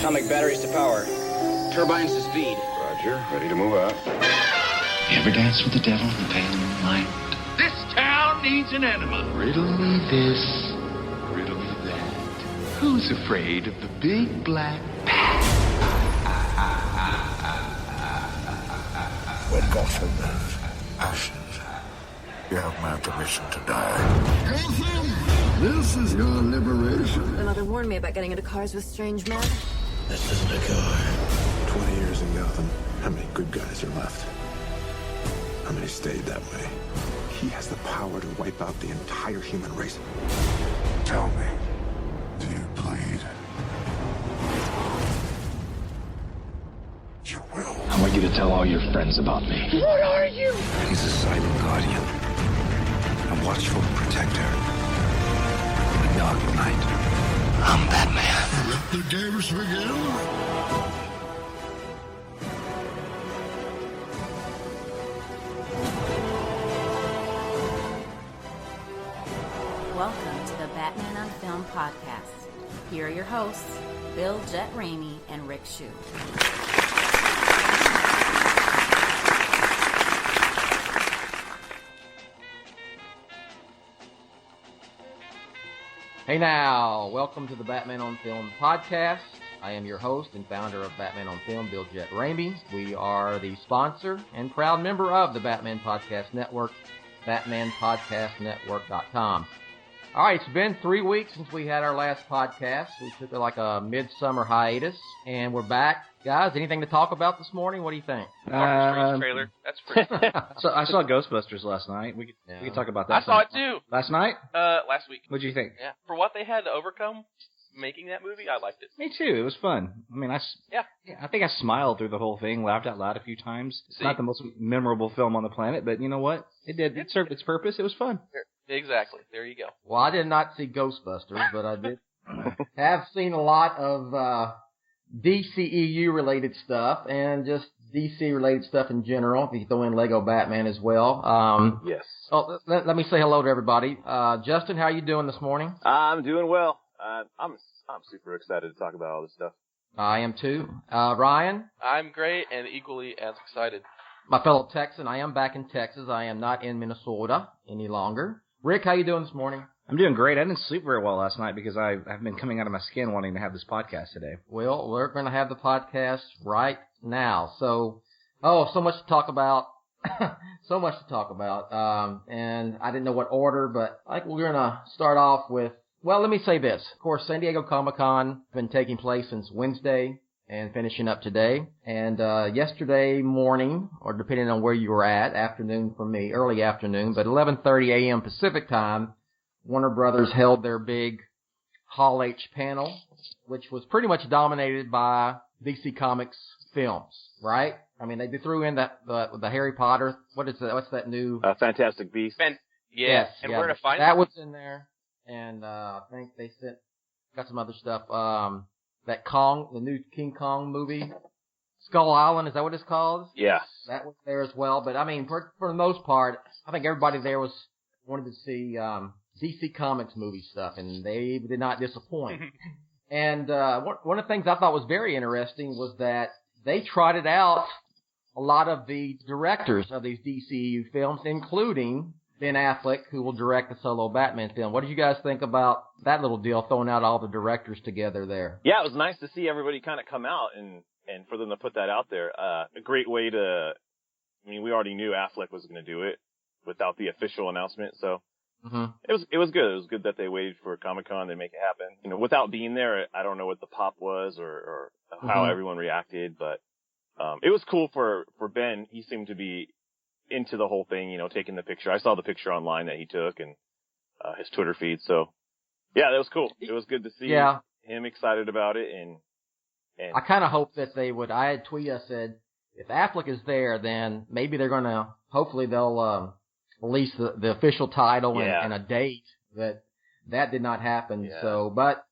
Atomic batteries to power. Turbines to speed. Roger. Ready to move out. You ever dance with the devil in the pale moonlight? This town needs an enema. Riddle me this, riddle me that. Who's afraid of the big black bat? When Gotham is ashes, you have my permission to die. Gotham! This is your liberation. My mother warned me about getting into cars with strange men. This isn't a car. 20 years in Gotham. How many good guys are left? How many stayed that way? He has the power to wipe out the entire human race. Tell me, do you bleed? You will. I want you to tell all your friends about me. What are you? He's a silent guardian, a watchful protector, in the dark night. I'm Batman. Let the games begin. Welcome to the Batman on Film podcast. Here are your hosts, Bill Jett Ramey and Rick Shue. Hey now, welcome to the Batman on Film podcast. I am your host and founder of Batman on Film, Bill Jett Ramey. We are the sponsor and proud member of the Batman Podcast Network, batmanpodcastnetwork.com. All right, it's been 3 weeks since we had our last podcast. We took like a midsummer hiatus, and we're back. Guys, anything to talk about this morning? What do you think? Trailer. That's pretty. So I saw Ghostbusters last night. We could talk about that. I saw it too. Last night? Last week. What'd you think? Yeah. For what they had to overcome making that movie, I liked it. Me too. It was fun. I mean, I think I smiled through the whole thing, laughed out loud a few times. It's not the most memorable film on the planet, but you know what? It did. It served its purpose. It was fun. Exactly. There you go. Well, I did not see Ghostbusters, but I did have seen a lot of DCEU-related stuff and just DC-related stuff in general. If you throw in Lego Batman as well. Yes. Oh, let me say hello to everybody. Justin, how are you doing this morning? I'm doing well. I'm super excited to talk about all this stuff. I am too. Ryan? I'm great and equally as excited. My fellow Texan, I am back in Texas. I am not in Minnesota any longer. Rick, how you doing this morning? I'm doing great. I didn't sleep very well last night because I've been coming out of my skin wanting to have this podcast today. Well, we're going to have the podcast right now. So much to talk about. So much to talk about. And I didn't know what order, but I think we're going to start off with, well, let me say this. Of course, San Diego Comic-Con has been taking place since Wednesday and finishing up today. And yesterday morning, or depending on where you were at, afternoon for me, early afternoon, but 11:30 a.m. Pacific time, Warner Brothers held their big Hall H panel, which was pretty much dominated by DC Comics films, right? I mean, they threw in the Harry Potter. What is that? What's that new? Fantastic Beasts. Yes. And where to find that was in there, and I think they got some other stuff. That the new King Kong movie, Skull Island, is that what it's called? Yeah. That was there as well. But I mean, for the most part, I think everybody there wanted to see DC Comics movie stuff, and they did not disappoint. And one of the things I thought was very interesting was that they trotted out a lot of the directors of these DCU films, including Ben Affleck, who will direct the solo Batman film. What did you guys think about that little deal, throwing out all the directors together there? Yeah, it was nice to see everybody kind of come out and for them to put that out there. A great way to, I mean, we already knew Affleck was going to do it without the official announcement, so it was good. It was good that they waited for Comic-Con to make it happen. You know, without being there, I don't know what the pop was or how everyone reacted, but it was cool for Ben. He seemed to be into the whole thing, you know, taking the picture. I saw the picture online that he took and his Twitter feed. So, yeah, that was cool. It was good to see him excited about it. And I kind of hope that they would. I had tweeted, I said, if Affleck is there, then maybe they're going to, hopefully they'll release the official title and a date. That did not happen. Yeah. So, but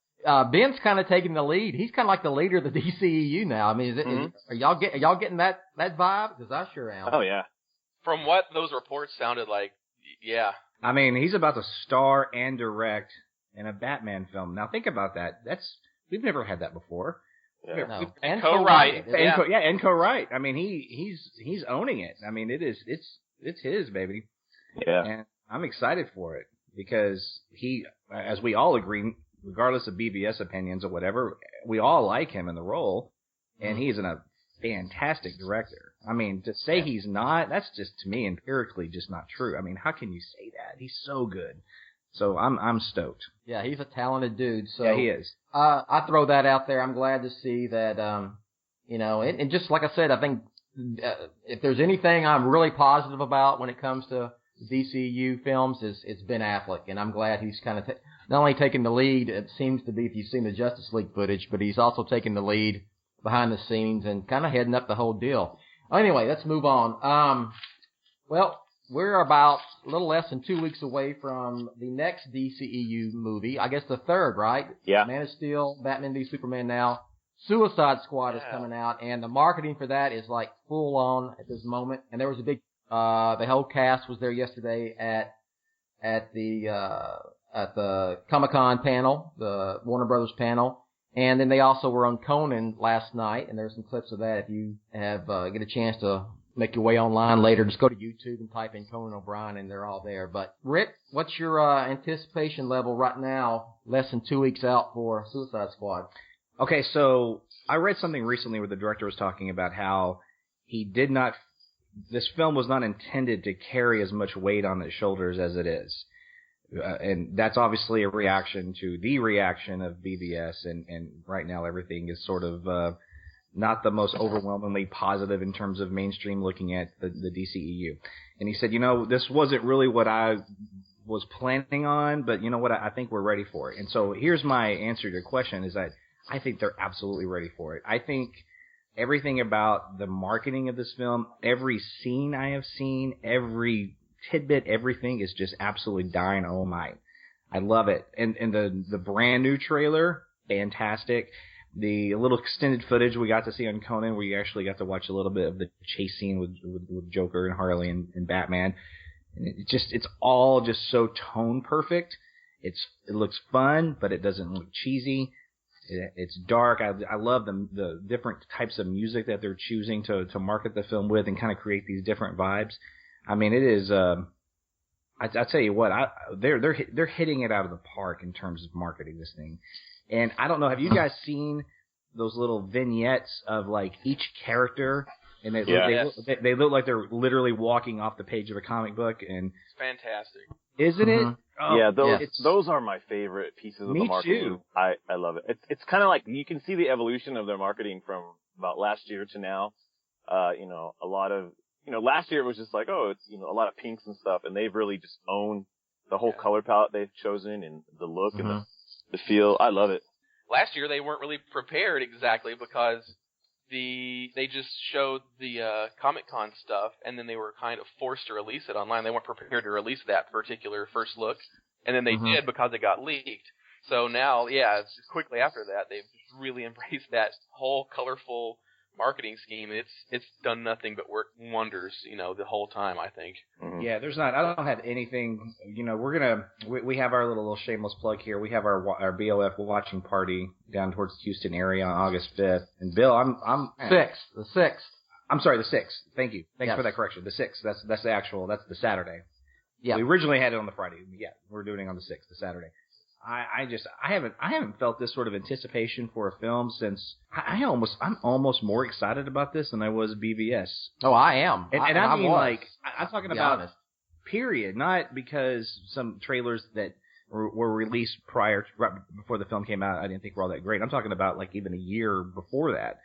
Ben's kind of taking the lead. He's kind of like the leader of the DCEU now. I mean, are y'all getting that vibe? Because I sure am. Oh, yeah. From what those reports sounded like, yeah. I mean, he's about to star and direct in a Batman film. Now think about that. We've never had that before. Yeah. No. And co-write. And co-write. I mean, he's owning it. I mean, it's his, baby. Yeah. And I'm excited for it because he, as we all agree, regardless of BVS opinions or whatever, we all like him in the role, and he's a fantastic director. I mean, to say he's not, that's just, to me, empirically just not true. I mean, how can you say that? He's so good. So I'm stoked. Yeah, he's a talented dude. So yeah, he is. I throw that out there. I'm glad to see that, and just like I said, I think if there's anything I'm really positive about when it comes to DCU films, it's Ben Affleck, and I'm glad he's kind of not only taking the lead. It seems to be, if you've seen the Justice League footage, but he's also taking the lead behind the scenes and kind of heading up the whole deal. Anyway, let's move on. Well, we're about a little less than 2 weeks away from the next DCEU movie. I guess the third, right? Yeah. Man of Steel, Batman v Superman now. Suicide Squad is coming out, and the marketing for that is like full on at this moment. And there was a big, the whole cast was there yesterday at the Comic-Con panel, the Warner Brothers panel. And then they also were on Conan last night, and there's some clips of that. If you have get a chance to make your way online later, just go to YouTube and type in Conan O'Brien, and they're all there. But Rick, what's your anticipation level right now, less than 2 weeks out for Suicide Squad? Okay, so I read something recently where the director was talking about how this film was not intended to carry as much weight on its shoulders as it is. And that's obviously a reaction to the reaction of BVS, and right now everything is sort of not the most overwhelmingly positive in terms of mainstream looking at the DCEU. And he said, this wasn't really what I was planning on, but you know what, I think we're ready for it. And so here's my answer to your question, is that I think they're absolutely ready for it. I think everything about the marketing of this film, every scene I have seen, every tidbit, everything is just absolutely dynamite. I love it. And the brand new trailer, fantastic. The little extended footage we got to see on Conan, where you actually got to watch a little bit of the chase scene with Joker and Harley and Batman. And it's all just so tone perfect. It looks fun, but it doesn't look cheesy. It's dark. I love the different types of music that they're choosing to market the film with and kind of create these different vibes. I mean, it is. I tell you what, they're hitting it out of the park in terms of marketing this thing. And I don't know, have you guys seen those little vignettes of like each character? And they look like they're literally walking off the page of a comic book. And it's fantastic, isn't it? Oh, yeah, those are my favorite pieces of the marketing. Me too. I love it. It's kind of like you can see the evolution of their marketing from about last year to now. A lot of. Last year it was just like, it's, a lot of pinks and stuff, and they've really just owned the whole color palette they've chosen and the look and the feel. I love it. Last year they weren't really prepared exactly because they just showed the Comic-Con stuff, and then they were kind of forced to release it online. They weren't prepared to release that particular first look, and then they did because it got leaked. So now, it's just quickly after that, they've just really embraced that whole colorful marketing scheme. It's done nothing but work wonders, the whole time, I think. Yeah, I don't have anything, we have our little shameless plug here. We have our BOF watching party down towards the Houston area on August 5th. And Bill, I'm the 6th. I'm sorry, the 6th. Thank you. Thanks for that correction. The 6th. That's the Saturday. Yeah. We originally had it on the Friday. Yeah, we're doing it on the 6th, the Saturday. I haven't felt this sort of anticipation for a film since I'm almost more excited about this than I was BVS. Oh, I am. And I mean, like, I'm talking about honest. Period, not because some trailers that were released right before the film came out I didn't think were all that great. I'm talking about like even a year before that.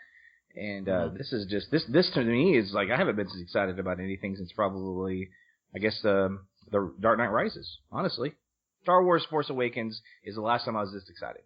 And this is just this to me is like I haven't been as excited about anything since probably I guess the Dark Knight Rises, honestly. Star Wars Force Awakens is the last time I was this excited.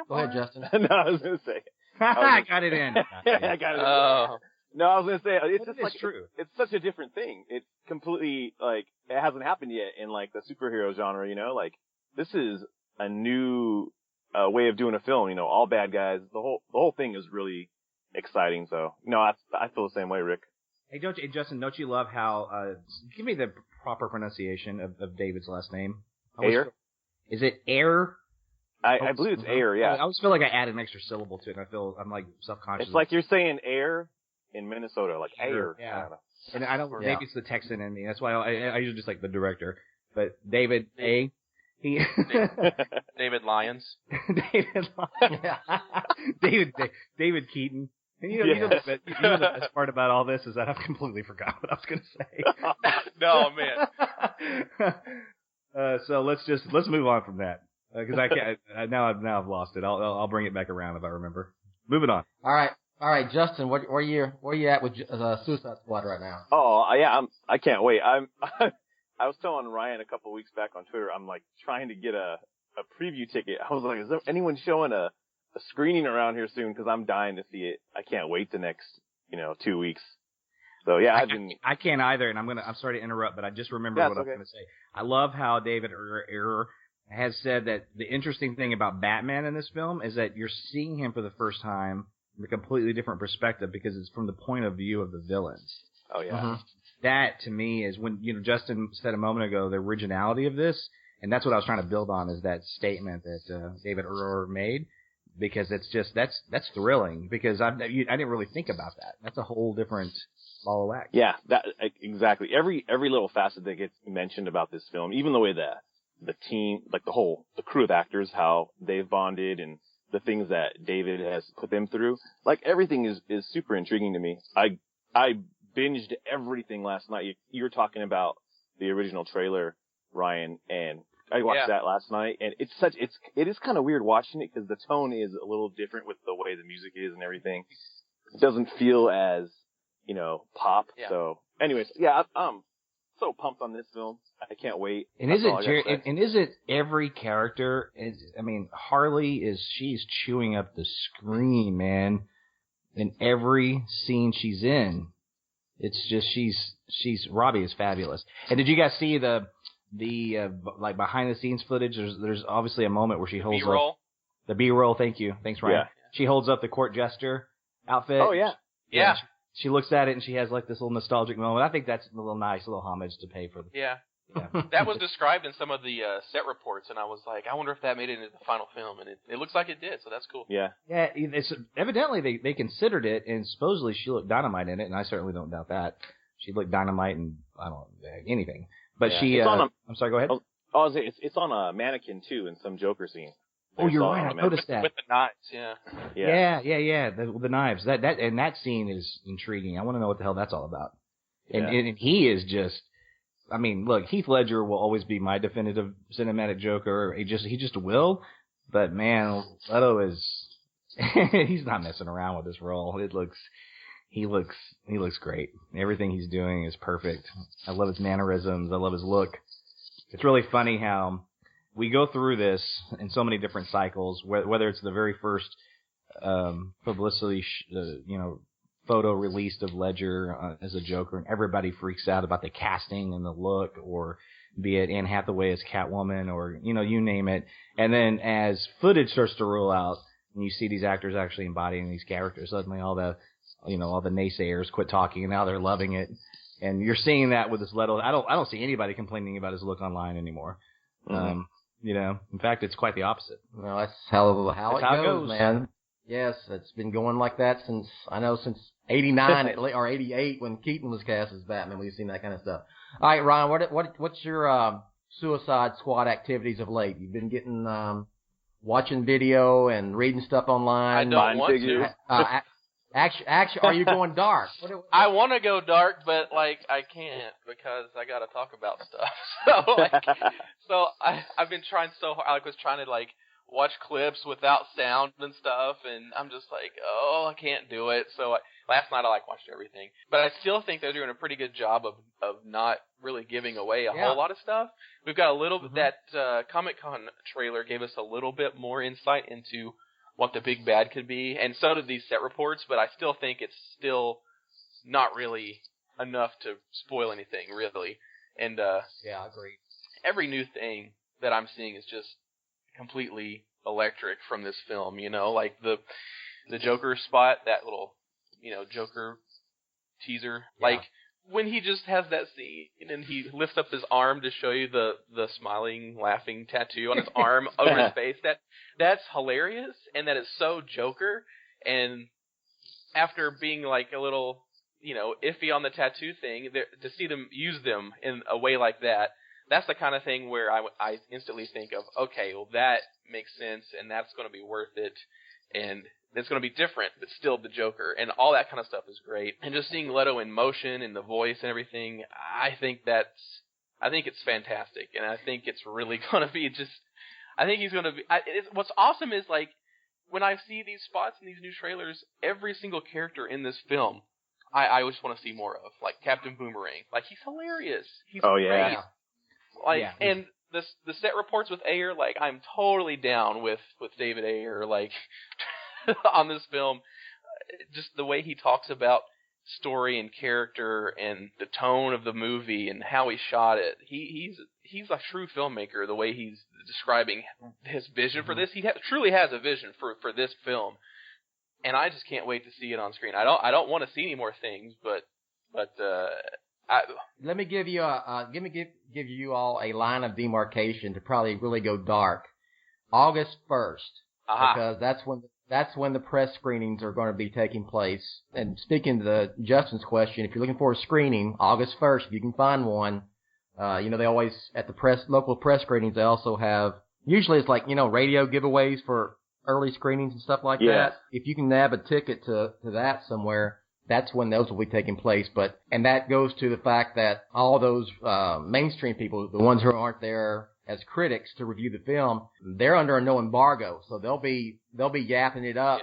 Go ahead, Justin. No, I was going to say. I got it in. I got it in. No, I was going to say, it's just like, true. It's such a different thing. It's completely, like, it hasn't happened yet in, like, the superhero genre, like, this is a new way of doing a film, all bad guys. The whole thing is really exciting, so, I feel the same way, Rick. Hey, Justin, don't you love how, give me the proper pronunciation of David's last name. Ayer? Is it Ayer? I believe it's air, yeah. I always feel like I add an extra syllable to it, and I'm like self-conscious. It's like you're saying air in Minnesota, like air. Yeah. And I don't, maybe it's the Texan in me. That's why I usually just like the director. But David A. David Lyons. David Keaton. And you know the best part about all this is that I've completely forgot what I was going to say. No, man. So let's move on from that. Because I can't, now I've lost it. I'll bring it back around if I remember. Moving on. All right, Justin, where are you at with Suicide Squad right now? Oh, yeah, I can't wait. I was telling Ryan a couple of weeks back on Twitter, I'm like trying to get a preview ticket. I was like, is there anyone showing a screening around here soon? Because I'm dying to see it. I can't wait the next, 2 weeks. So yeah, I can't either, and I'm sorry to interrupt, but I just remembered what I was going to say. I love how David Ayer has said that the interesting thing about Batman in this film is that you're seeing him for the first time from a completely different perspective because it's from the point of view of the villains. Oh yeah. Mm-hmm. That to me is when Justin said a moment ago the originality of this, and that's what I was trying to build on is that statement that David Ayer made, because it's just that's thrilling because I didn't really think about that. That's a whole different ball of wax. Yeah, that exactly. Every little facet that gets mentioned about this film, even the way that the team, like the crew of actors, how they've bonded and the things that David has put them through, like everything is super intriguing to me. I binged everything last night. You were talking about the original trailer, Ryan, and I watched that last night, and it is kind of weird watching it because the tone is a little different with the way the music is and everything. It doesn't feel as, pop. Yeah. So anyways, yeah, I'm so pumped on this film. I can't wait. And is it every character? Harley she's chewing up the screen, man. In every scene she's in, it's just she's Robbie is fabulous. And did you guys see the like behind the scenes footage? There's obviously a moment where she holds B-roll. up the B-roll. Thank you, thanks Ryan. Yeah. She holds up the court jester outfit. Oh yeah. Yeah. She looks at it and she has like this little nostalgic moment. I think that's a little nice, little homage to pay for. Yeah. That was described in some of the set reports, and I was like, I wonder if that made it into the final film, and it looks like it did, so that's cool. Yeah. Yeah, it's evidently they considered it, and supposedly she looked dynamite in it, and I certainly don't doubt that. She looked dynamite in, I don't know, anything. But she, I'm sorry, go ahead. It's on a mannequin, too, in some Joker scene. Oh, you're right, I noticed that. With the knives, yeah. Yeah, the knives. That scene is intriguing. I want to know what the hell that's all about. Yeah. And he is just... I mean, look, Heath Ledger will always be my definitive cinematic Joker. He just will. But man, Leto he's not messing around with this role. He looks great. Everything he's doing is perfect. I love his mannerisms. I love his look. It's really funny how we go through this in so many different cycles, whether it's the very first, publicity, photo released of Ledger as a Joker, and everybody freaks out about the casting and the look, or be it Anne Hathaway as Catwoman, or you name it. And then as footage starts to roll out, and you see these actors actually embodying these characters, suddenly all the naysayers quit talking, and now they're loving it. And you're seeing that with this Leto. I don't see anybody complaining about his look online anymore. Mm-hmm. In fact, it's quite the opposite. Well, that's how it goes, man. Yes, it's been going like that since 89 or 88 when Keaton was cast as Batman. We've seen that kind of stuff. All right, Ryan, what's your Suicide Squad activities of late? You've been getting watching video and reading stuff online. I don't want to. Actually, are you going dark? I want to go dark, but I can't because I got to talk about stuff. So I've been trying so hard. I was trying to watch clips without sound and stuff, and I'm just I can't do it. So last night I watched everything, but I still think they're doing a pretty good job of not really giving away a whole lot of stuff. We've got a little that Comic-Con trailer gave us a little bit more insight into what the big bad could be, and so did these set reports, but I still think it's still not really enough to spoil anything, really. And I agree. Every new thing that I'm seeing is just completely electric from this film, like the Joker spot, that little, Joker teaser. Yeah. when he just has that scene and he lifts up his arm to show you the smiling, laughing tattoo on his arm over his face, that's hilarious, and that is so Joker. And after being like a little, iffy on the tattoo thing, to see them use them in a way like that, that's the kind of thing where I instantly think of, okay, well that makes sense, and that's going to be worth it, and it's going to be different, but still the Joker, and all that kind of stuff is great. And just seeing Leto in motion and the voice and everything, I think it's fantastic, and I think it's really going to be I think he's going to be. What's awesome is like when I see these spots in these new trailers, every single character in this film, I just want to see more of. Like Captain Boomerang, like he's hilarious. He's great. Yeah. Like and the set reports with Ayer, like I'm totally down with David Ayer, like. On this film, just the way he talks about story and character and the tone of the movie and how he shot it. He's a true filmmaker. The way he's describing his vision for this, he truly has a vision for this film, and I just can't wait to see it on screen. I don't want to see any more things, but let me give you give you all a line of demarcation to probably really go dark. August 1st, because that's when the press screenings are going to be taking place. And speaking to Justin's question, if you're looking for a screening, August 1st, if you can find one, they always, at the local press screenings, they also have, usually it's like, radio giveaways for early screenings and stuff like that. If you can nab a ticket to that somewhere, that's when those will be taking place. And that goes to the fact that all those mainstream people, the ones who aren't there as critics to review the film, they're under a no embargo, so they'll be yapping it up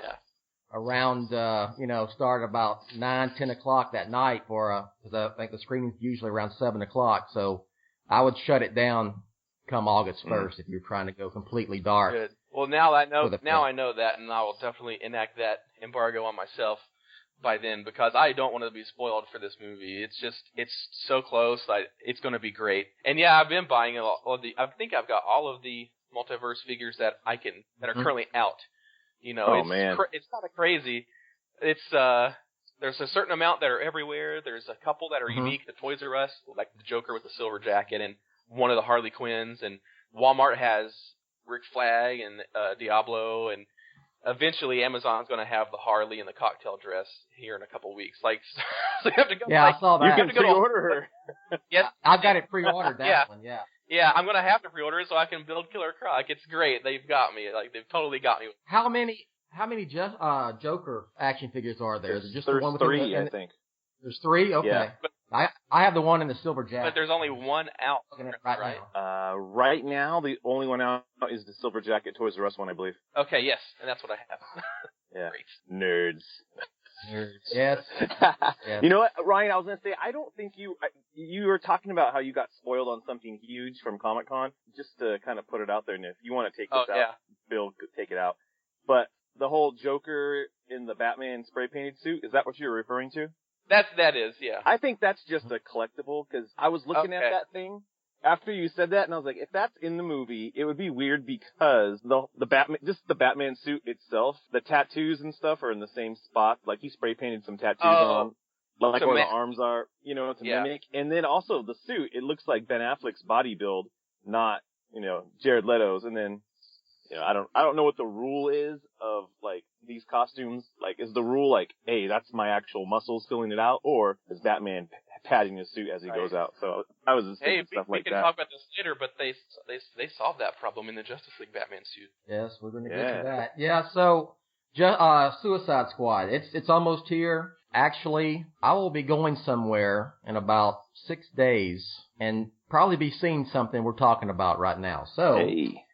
around start about 9-10 o'clock that night because I think the screening's usually around 7 o'clock. So I would shut it down come August 1st if you're trying to go completely dark. Good. Well, now I know that, and I will definitely enact that embargo on myself by then, because I don't want to be spoiled for this movie. It's so close. It's going to be great. And yeah, I've been buying I think I've got all of the multiverse figures that are currently out. Man. It's kind of crazy. It's there's a certain amount that are everywhere. There's a couple that are unique to Toys R Us, like the Joker with the silver jacket and one of the Harley Quinns, and Walmart has Rick Flag and Diablo, and eventually Amazon's going to have the Harley and the cocktail dress here in a couple weeks. Like, so you have to go. Yeah, I saw that. You can pre-order her. Yes, I got it pre-ordered. That one, yeah. Yeah, I'm going to have to pre-order it so I can build Killer Croc. It's great. They've got me. Like, they've totally got me. How many Joker action figures are there? Is it just there's the one with three, I think. There's three? Okay. Yeah. I have the one in the silver jacket. But there's only one out. Right now. Right now, the only one out is the silver jacket Toys R Us one, I believe. Okay, yes, and that's what I have. Yeah. Great. Nerds. Yes. You know what, Ryan? I was gonna say, I don't think you were talking about how you got spoiled on something huge from Comic-Con. Just to kind of put it out there, and if you want to take this out, Bill, take it out. But the whole Joker in the Batman spray painted suit, is that what you're referring to? That is, yeah. I think that's just a collectible, because I was looking at that thing after you said that, and I was like, if that's in the movie, it would be weird because the Batman suit itself, the tattoos and stuff are in the same spot. Like, he spray painted some tattoos on, like where the arms are, to mimic. And then also the suit, it looks like Ben Affleck's body build, not, Jared Leto's. And then, I don't know what the rule is of, like, these costumes. Like, is the rule like, hey, that's my actual muscles filling it out, or is Batman padding his suit as he goes out? So I was just thinking stuff like that. We can talk about this later, but they solved that problem in the Justice League Batman suit. Yes, we're going to get to that. Yeah, so Suicide Squad, it's almost here. Actually, I will be going somewhere in about 6 days and probably be seeing something we're talking about right now. So. Hey.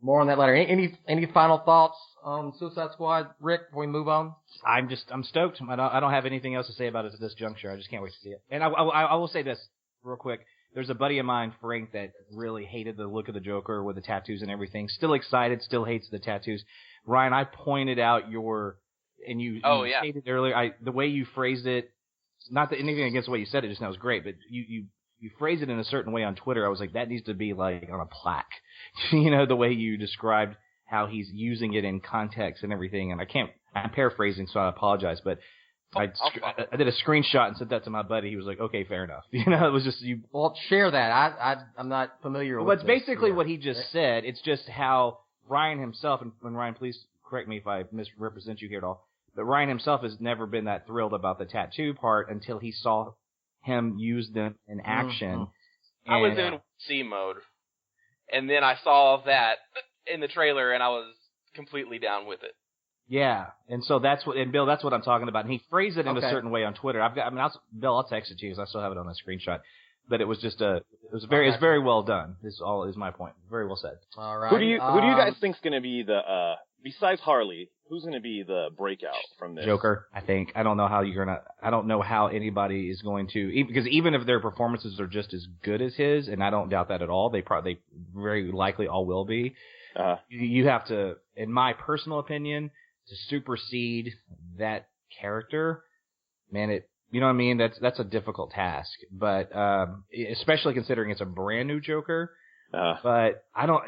More on that later. Any final thoughts on Suicide Squad, Rick, before we move on? I'm stoked. I don't have anything else to say about it at this juncture. I just can't wait to see it. And I will say this real quick. There's a buddy of mine, Frank, that really hated the look of the Joker with the tattoos and everything. Still excited, still hates the tattoos. Ryan, I pointed out you stated earlier, the way you phrased it, not that anything against the way you said it just now was great, but you phrased it in a certain way on Twitter. I was like, that needs to be like on a plaque. The way you described how he's using it in context and everything. And I'm paraphrasing, so I apologize. But I did a screenshot and sent that to my buddy. He was like, "Okay, fair enough." You know, it was just you. Well, share that. I'm not familiar with. Well, it's basically yeah. what he just said. It's just how Ryan himself, and Ryan, please correct me if I misrepresent you here at all, but Ryan himself has never been that thrilled about the tattoo part until he saw him use them in action. I was in C mode, and then I saw that in the trailer, and I was completely down with it. Yeah, and so that's what, and Bill, that's what I'm talking about. And he phrased it in a certain way on Twitter. Bill, I'll text it to you because I still have it on a screenshot. But it was just it's very well done. Is my point. Very well said. All right. Who do you guys think's going to be the besides Harley? Who's going to be the breakout from this? Joker, I think. I don't know how I don't know how anybody is going to, because even if their performances are just as good as his, and I don't doubt that at all, they very likely all will be. You have to, in my personal opinion, to supersede that character, man, you know what I mean? That's a difficult task, but especially considering it's a brand new Joker. But I don't,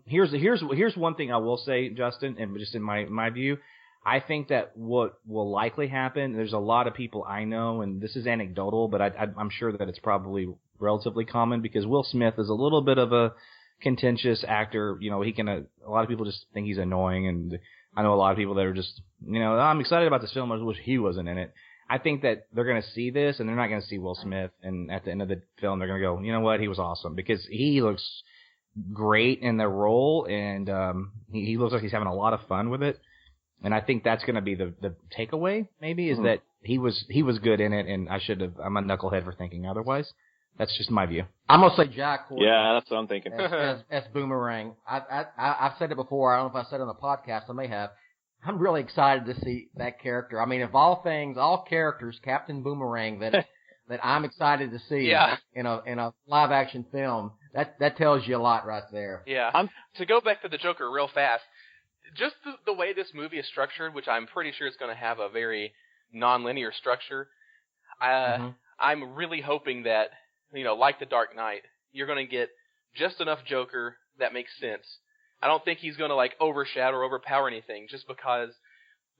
here's one thing I will say, Justin, and just in my view, I think that what will likely happen, there's a lot of people I know, and this is anecdotal, but I'm sure that it's probably relatively common because Will Smith is a little bit of a contentious actor. You know, a lot of people just think he's annoying, and I know a lot of people that are just, I'm excited about this film. I wish he wasn't in it. I think that they're going to see this, and they're not going to see Will Smith, and at the end of the film, they're going to go, you know what, he was awesome, because he looks great in the role, and he looks like he's having a lot of fun with it, and I think that's going to be the takeaway, maybe, is that he was good in it, and I'm a knucklehead for thinking otherwise. That's just my view. I'm going to say Jack Courtney. Yeah, that's what I'm thinking. as Boomerang. I've said it before. I don't know if I said it on the podcast. I may have. I'm really excited to see that character. I mean, of all things, all characters, Captain Boomerang that I'm excited to see in a live action film. That tells you a lot right there. Yeah. To go back to the Joker real fast, just the way this movie is structured, which I'm pretty sure is going to have a very non-linear structure. I'm really hoping that, like The Dark Knight, you're going to get just enough Joker that makes sense. I don't think he's going to overshadow or overpower anything, just because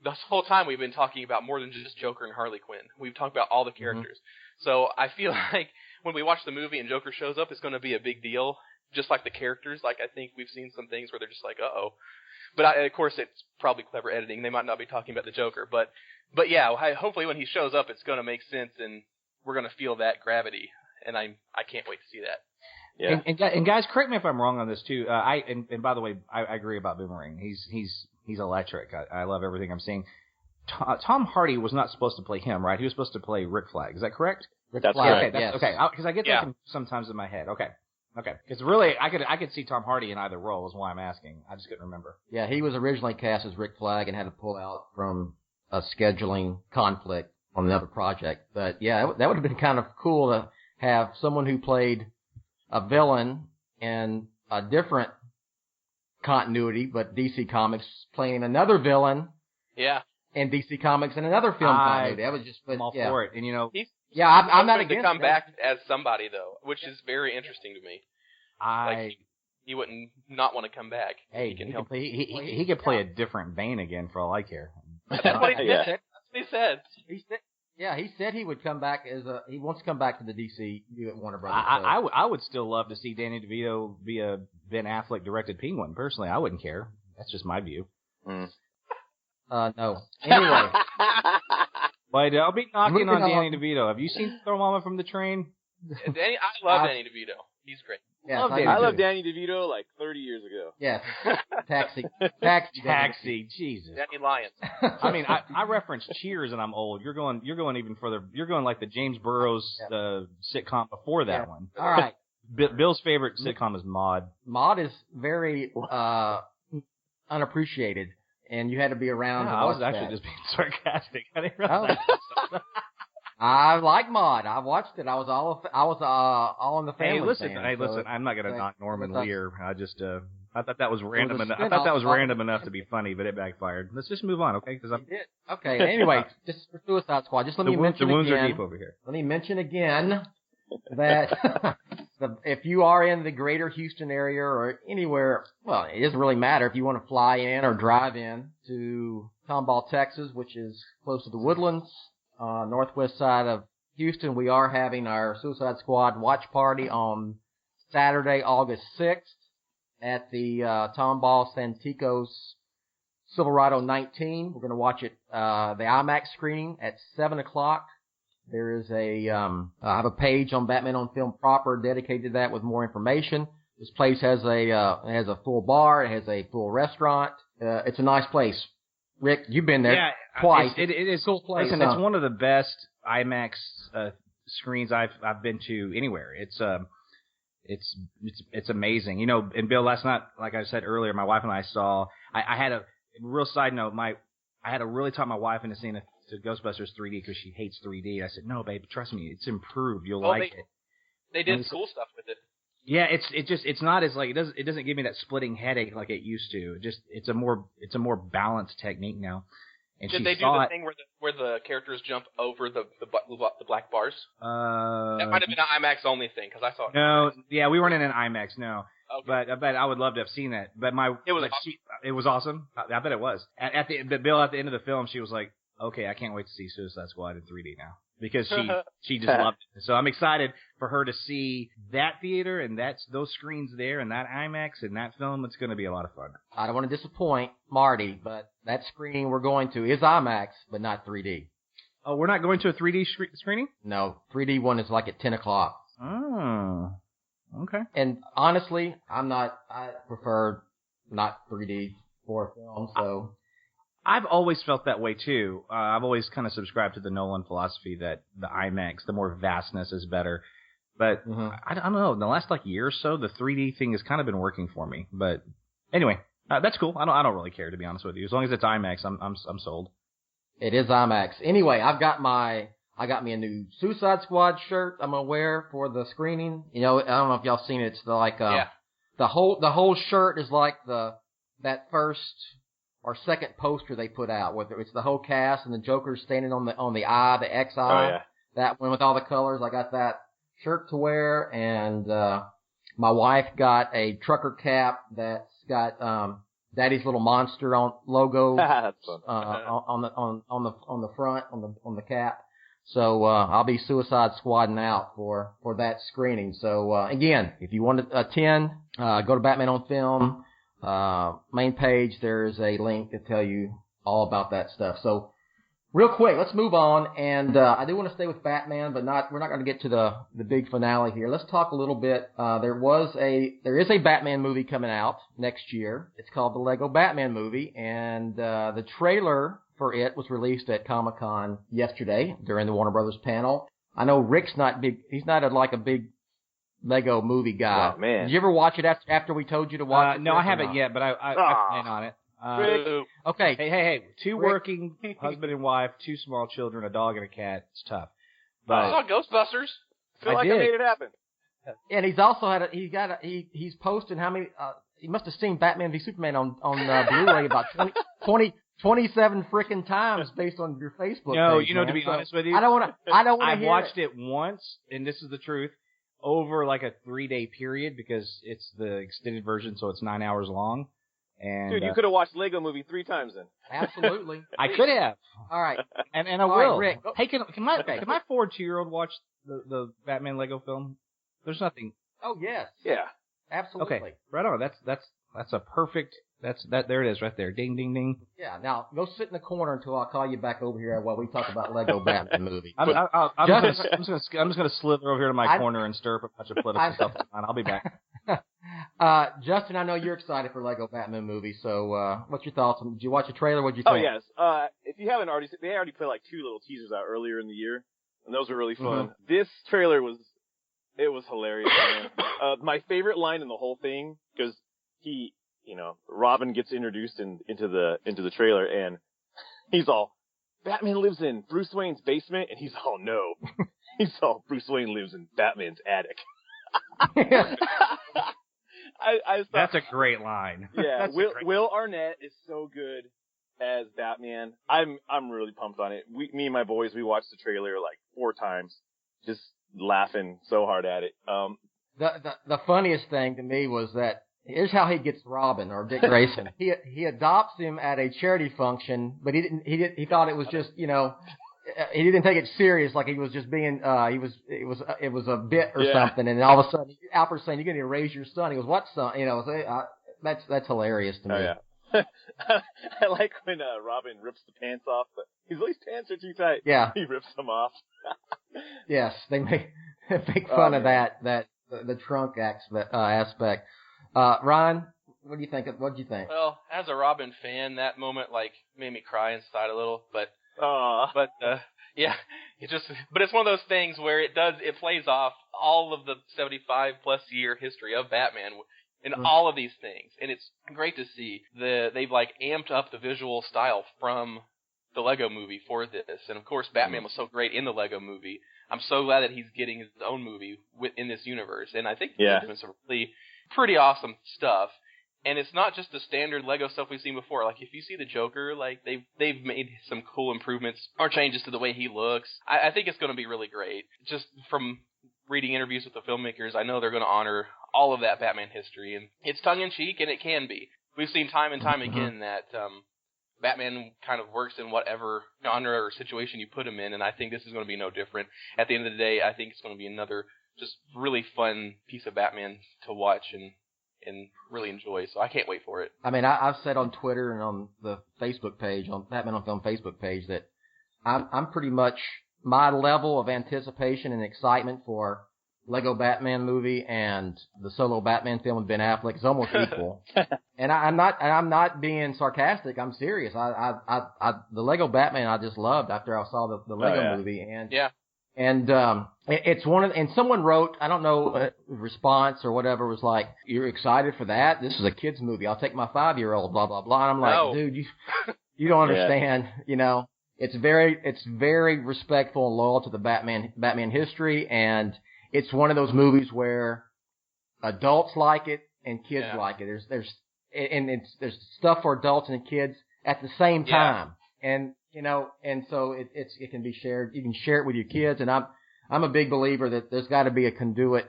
this whole time we've been talking about more than just Joker and Harley Quinn. We've talked about all the characters. So I feel like when we watch the movie and Joker shows up, it's going to be a big deal, just like the characters. I think we've seen some things where they're just like, uh-oh. But of course, it's probably clever editing. They might not be talking about the Joker. But yeah, hopefully when he shows up, it's going to make sense, and we're going to feel that gravity. And I can't wait to see that. Yeah. And guys, correct me if I'm wrong on this too. And by the way, I agree about Boomerang. He's electric. I love everything I'm seeing. Tom Hardy was not supposed to play him, right? He was supposed to play Rick Flag. Is that correct? That's correct. Okay, okay. Because I get that sometimes in my head. Okay. Because really, I could see Tom Hardy in either role. Is why I'm asking. I just couldn't remember. Yeah, he was originally cast as Rick Flag and had to pull out from a scheduling conflict on another project. But yeah, that would have been kind of cool to have someone who played a villain in a different continuity, but DC Comics playing another villain. Yeah. In DC Comics in another film continuity. That was just I'm all for it. And I'm not against to come back as somebody though, which is very interesting to me. He wouldn't not want to come back. Hey, he could play a different Bane again for all I care. That's what he said. That's what he said. He said he would come back he wants to come back to the DC Warner Brothers. I would still love to see Danny DeVito be a Ben Affleck directed Penguin. Personally, I wouldn't care. That's just my view. No. Anyway. But I'll be knocking on Danny DeVito. Have you seen Thermometer from the Train? I love Danny DeVito. He's great. Yes, I love Danny DeVito 30 years ago. Yes. Taxi. Jesus. Danny Lyons. I mean, I referenced Cheers, and I'm old. You're going even further. You're going like the James Burrows sitcom before that one. All right. Bill's favorite sitcom is Maude. Maude is very unappreciated, and you had to be around to watch I was actually just being sarcastic. I didn't realize that. I like Maude. I watched it. I was all in the family. Hey, listen. I'm not gonna knock Norman Lear. I thought that was random enough. I thought that was random enough to be funny, but it backfired. Let's just move on, okay? Okay. Anyway, just for Suicide Squad, just let me mention the wounds again. Are deep over here. Let me mention again that if you are in the greater Houston area or anywhere, well, it doesn't really matter if you want to fly in or drive in to Tomball, Texas, which is close to the Woodlands. northwest side of Houston, we are having our Suicide Squad watch party on Saturday, August 6th at the Tom Ball Santikos Silverado 19. We're going to watch it, the IMAX screening at 7 o'clock. There is I have a page on Batman on Film proper dedicated to that with more information. This place has a full bar. It has a full restaurant. It's a nice place. Rick, you've been there twice. It is a cool place. Listen, it's one of the best IMAX screens I've been to anywhere. It's amazing. You know, and Bill, last night, like I said earlier, my wife and I saw. I had a real side note. I had to really talk my wife into seeing to Ghostbusters 3D because she hates 3D. I said, no, babe, trust me, it's improved. You'll like it. They did cool stuff with it. Yeah, it's not as like it doesn't give me that splitting headache like it used to. It's a more balanced technique now. And did they do the thing where the characters jump over the black bars? That might have been an IMAX only thing because I saw it. No, yeah, we weren't in an IMAX, no. Okay. But I would love to have seen that. But it was awesome. It was awesome. I bet it was. But Bill, at the end of the film, she was like, "Okay, I can't wait to see Suicide Squad in 3D now." Because she just loved it. So I'm excited for her to see that theater and those screens there and that IMAX and that film. It's going to be a lot of fun. I don't want to disappoint Marty, but that screening we're going to is IMAX, but not 3D. Oh, we're not going to a 3D screening? No, 3D one is like at 10 o'clock. Oh, okay. And honestly, I prefer not 3D for a film, so... I've always felt that way, too. I've always kind of subscribed to the Nolan philosophy that the IMAX, the more vastness is better. But I don't know. In the last year or so, the 3D thing has kind of been working for me. But anyway, that's cool. I don't really care, to be honest with you. As long as it's IMAX, I'm sold. It is IMAX. Anyway, I got me a new Suicide Squad shirt I'm gonna wear for the screening. You know, I don't know if y'all seen it. It's the whole shirt is like that first or second poster they put out, whether it's the whole cast and the Joker standing on the eye, the X eye. Oh, yeah. That one with all the colors. I got that shirt to wear, and my wife got a trucker cap that's got Daddy's Little Monster logo That's fun. on the front on the cap. So I'll be Suicide Squadding out for that screening. So again, if you want to attend, go to Batman on Film. Main page, there's a link to tell you all about that stuff. So, real quick, let's move on. And I do want to stay with Batman, but we're not going to get to the big finale here. Let's talk a little bit. There is a Batman movie coming out next year. It's called the Lego Batman Movie, and the trailer for it was released at Comic-Con yesterday during the Warner Brothers panel. I know Rick's not big. He's not a big Lego movie guy. Oh, man. Did you ever watch it after we told you to watch it? No, I haven't yet, but I plan on it. Okay. Hey. Two working husband and wife, 2 small children, a dog and a cat. It's tough. But I saw Ghostbusters. I made it happen. And he's also he's posting how many, he must have seen Batman v Superman on Blu-ray about 27 frickin' times based on your Facebook page. To be honest with you, I don't want to I've watched it once, and this is the truth, over like a 3-day period because it's the extended version, so it's 9 hours long. And dude, you could have watched Lego Movie 3 times then. Absolutely. I could have. All right. And I will. Right, Rick. Hey, can my 4 2-year-old watch the Batman Lego film? There's nothing. Oh yes. Yeah. Absolutely. Okay. Right on. That's a perfect. There it is, right there. Ding, ding, ding. Yeah. Now go sit in the corner until I call you back over here while we talk about Lego Batman movie. I'm just gonna slither over here to my corner and stir up a bunch of political stuff. I'll be back. Justin, I know you're excited for Lego Batman movie. So, what's your thoughts? Did you watch the trailer? What'd you think? Oh yes. If you haven't already, they already put like 2 little teasers out earlier in the year, and those were really fun. Mm-hmm. This trailer was hilarious. Man. My favorite line in the whole thing, because Robin gets introduced into the trailer, and he's all, Batman lives in Bruce Wayne's basement, and he's all, no. He's all, Bruce Wayne lives in Batman's attic. I thought, that's a great line. Yeah, Will Arnett is so good as Batman. I'm really pumped on it. Me and my boys, we watched the trailer like 4 times, just laughing so hard at it. The funniest thing to me was that here's how he gets Robin or Dick Grayson. He adopts him at a charity function, but he thought it was just he didn't take it serious, like he was just being, it was a bit or something, and then all of a sudden, Alfred's saying, "You're going to erase your son." He goes, "What son?" That's hilarious to me. Oh, yeah. I like when Robin rips the pants off, but these pants are too tight. Yeah. He rips them off. Yes, they make fun of that the trunk aspect. Ron, what do you think? What did you think? Well, as a Robin fan, that moment made me cry inside a little, but yeah, but it's one of those things where it plays off all of the 75 plus year history of Batman in all of these things, and it's great to see they've amped up the visual style from the Lego movie for this, and of course Batman was so great in the Lego movie. I'm so glad that he's getting his own movie in this universe, and I think he's doing some really pretty awesome stuff. And it's not just the standard Lego stuff we've seen before. Like, if you see the Joker, they've made some cool improvements or changes to the way he looks. I think it's going to be really great. Just from reading interviews with the filmmakers, I know they're going to honor all of that Batman history. And it's tongue-in-cheek, and it can be. We've seen time and time again that Batman kind of works in whatever genre or situation you put him in, and I think this is going to be no different. At the end of the day, I think it's going to be another just really fun piece of Batman to watch and really enjoy, so I can't wait for it. I mean, I've said on Twitter and on the Facebook page, on Batman on Film Facebook page, that I'm pretty much, my level of anticipation and excitement for Lego Batman movie and the solo Batman film with Ben Affleck is almost equal. And I'm not being sarcastic. I'm serious. The Lego Batman I just loved after I saw the Lego movie, and it's and someone wrote, I don't know, response or whatever, was like, "You're excited for that? This is a kid's movie. I'll take my 5-year-old, blah, blah, blah." And I'm like, dude, you don't understand, It's very respectful and loyal to the Batman history, and it's one of those movies where adults like it and kids like it. There's stuff for adults and kids at the same time. And and so it can be shared. You can share it with your kids, and I'm a big believer that there's got to be a conduit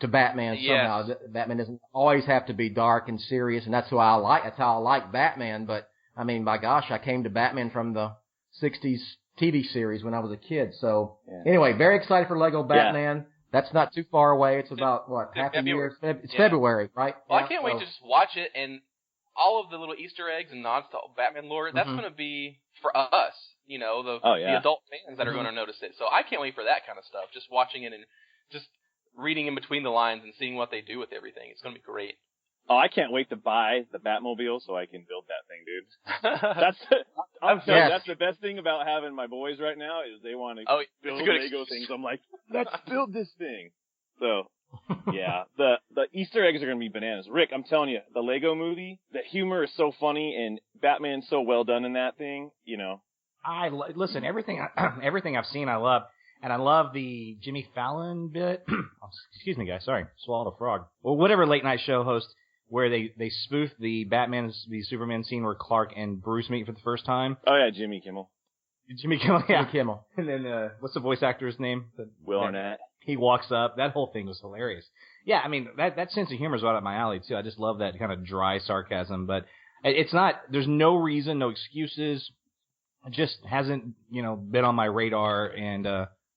to Batman somehow. Batman doesn't always have to be dark and serious, and that's how I like Batman. But I mean, by gosh, I came to Batman from the 60s TV series when I was a kid. So anyway, very excited for Lego Batman. Yeah. That's not too far away. It's about half a year. It's February, right? Well, I can't wait to just watch it, and all of the little Easter eggs and nods to Batman lore. That's going to be for us, the adult fans that are going to notice it. So I can't wait for that kind of stuff. Just watching it and just reading in between the lines and seeing what they do with everything. It's going to be great. Oh, I can't wait to buy the Batmobile so I can build that thing, dude. That's the best thing about having my boys right now is they want to build Lego things. I'm like, let's build this thing. So, yeah, the Easter eggs are going to be bananas. Rick, I'm telling you, the Lego movie, the humor is so funny and Batman's so well done in that thing, Listen, everything I've seen I love. And I love the Jimmy Fallon bit. Excuse me, guys. Sorry. Swallowed a frog. Well, whatever late night show host where they spoof the Superman scene where Clark and Bruce meet for the first time. Oh, yeah, Jimmy Kimmel. Jimmy Kimmel. And then, what's the voice actor's name? Will Arnett. He walks up. That whole thing was hilarious. Yeah, I mean, that sense of humor is right up my alley, too. I just love that kind of dry sarcasm. But it's not, there's no reason, no excuses. It just hasn't, been on my radar, and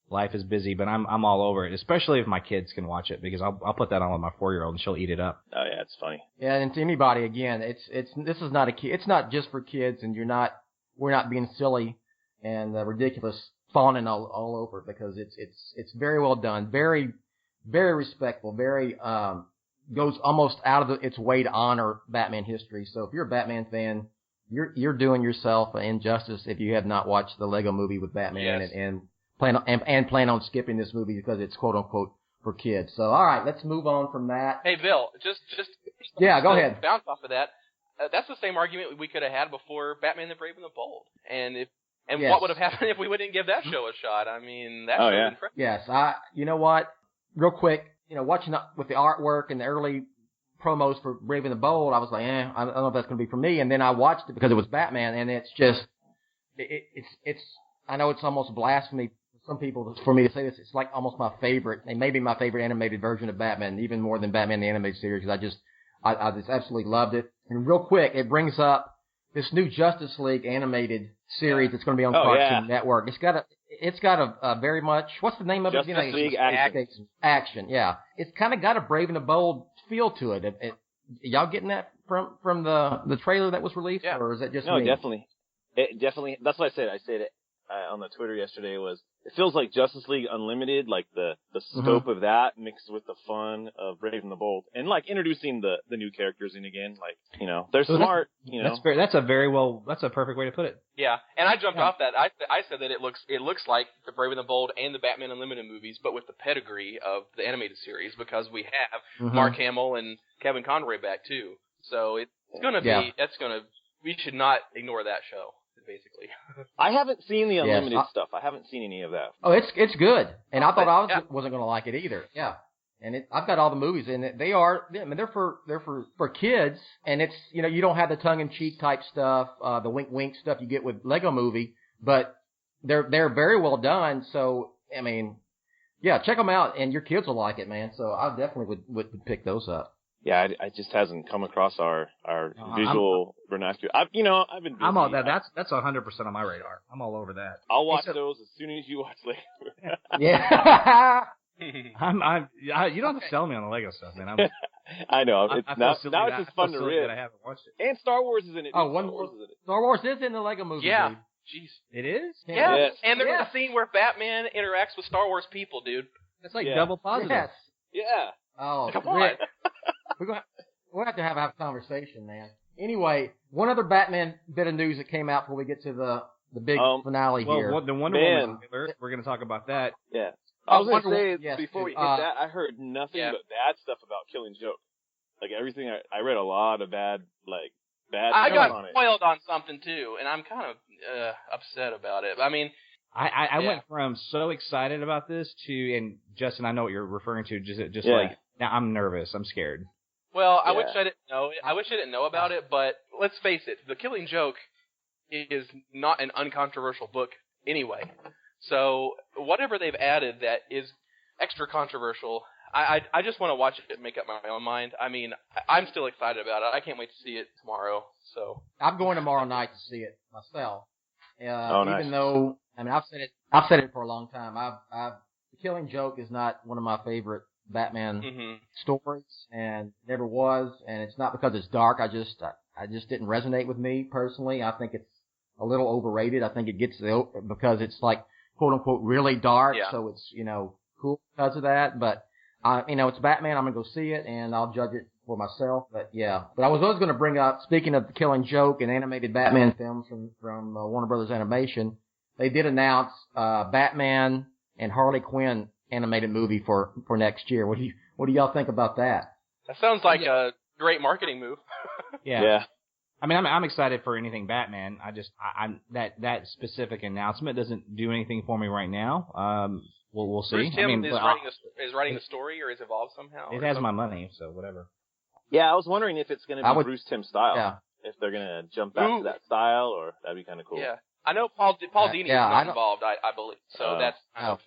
life is busy, but I'm all over it, especially if my kids can watch it, because I'll put that on with my 4-year-old and she'll eat it up. Oh yeah, it's funny. Yeah, and to anybody, again, this is not it's not just for kids, and we're not being silly and ridiculous, fawning all over, because it's very well done, very, very respectful, very goes almost out of its way to honor Batman history. So if you're a Batman fan, you're doing yourself an injustice if you have not watched the Lego movie with Batman and plan on skipping this movie because it's quote unquote for kids. So all right, let's move on from that. Hey Bill, just go ahead. Bounce off of that. That's the same argument we could have had before Batman the Brave and the Bold. What would have happened if we wouldn't give that show a shot? I mean, that show would have been Yes, you know what? Real quick, watching with the artwork and the early promos for Brave and the Bold, I was like, I don't know if that's going to be for me. And then I watched it because it was Batman, and it's just, it's. I know it's almost blasphemy for some people for me to say this. It's like almost my favorite, and maybe my favorite animated version of Batman, even more than Batman the Animated Series, because I just absolutely loved it. And real quick, it brings up this new Justice League animated series that's going to be on Cartoon Network. It's got a very much, what's the name of it? Justice League Action. Action, yeah. It's kind of got a Brave and the Bold feel to it. Y'all getting that from the trailer that was released, or is that just me? Definitely. It definitely. That's what I said. I said it on the Twitter yesterday. It feels like Justice League Unlimited, like the scope of that mixed with the fun of Brave and the Bold, and like introducing the new characters in again. Like, they're smart. That's a perfect way to put it. Yeah, and I jumped off that. I said that it looks like the Brave and the Bold and the Batman Unlimited movies, but with the pedigree of the animated series, because we have Mark Hamill and Kevin Conroy back too. So it's gonna be. We should not ignore that show. Basically, I haven't seen the Unlimited stuff. I haven't seen any of that. Oh, it's good, and I thought I wasn't going to like it either. Yeah, and I've got all the movies in it. They're for kids, and it's you don't have the tongue in cheek type stuff, the wink wink stuff you get with Lego Movie, but they're very well done. So I mean, yeah, check them out, and your kids will like it, man. So I definitely would pick those up. Yeah, I just hasn't come across our visual vernacular. I've been busy. I'm all that. That's 100% on my radar. I'm all over that. I'll watch those as soon as you watch Lego. Yeah. You don't have to sell me on the Lego stuff, man. I know. Now it's just fun to read. I haven't watched it. And Star Wars is in it. Oh, Star Wars is in the Lego movie. Yeah. Dude. Jeez. It is? Yeah. Yes. And there's a scene where Batman interacts with Star Wars people, dude. That's like double positive. Yes. Yeah. Oh, come on. We'll have to have a conversation, man. Anyway, one other Batman bit of news that came out before we get to the big finale here. Well, the Wonder Woman trailer, we're going to talk about that. Yeah. I was going to say, before we hit that, I heard nothing but bad stuff about Killing Joke. Like, everything, I read a lot of bad I got on it. spoiled on something, too, and I'm kind of upset about it. I mean... I went from so excited about this to, and Justin, I know what you're referring to, just like, now I'm nervous, I'm scared. Well, I wish I didn't know. I wish I didn't know about it, but let's face it, The Killing Joke is not an uncontroversial book anyway. So whatever they've added that is extra controversial, I just want to watch it and make up my own mind. I mean, I'm still excited about it. I can't wait to see it tomorrow. So I'm going tomorrow night to see it myself. Nice. Even though, I mean, I've said it for a long time. The Killing Joke is not one of my favorite Batman stories, and never was, and it's not because it's dark. I just didn't resonate with me personally. I think it's a little overrated. I think it gets because it's like quote unquote really dark, so it's cool because of that. But it's Batman. I'm gonna go see it, and I'll judge it for myself. But I was always going to bring up, speaking of The Killing Joke and animated Batman films from Warner Brothers Animation, they did announce Batman and Harley Quinn animated movie for next year. What do y'all think about that? That sounds like a great marketing move. Yeah. I mean, I'm excited for anything Batman. I'm that specific announcement doesn't do anything for me right now. We'll see. Bruce Timm is writing the story or is involved somehow. It has my money, so whatever. Yeah, I was wondering if it's going to be Bruce Timm style. Yeah. If they're going to jump back to that style, or that'd be kind of cool. Yeah. I know Paul Dini is not involved, I believe. So that's kind of...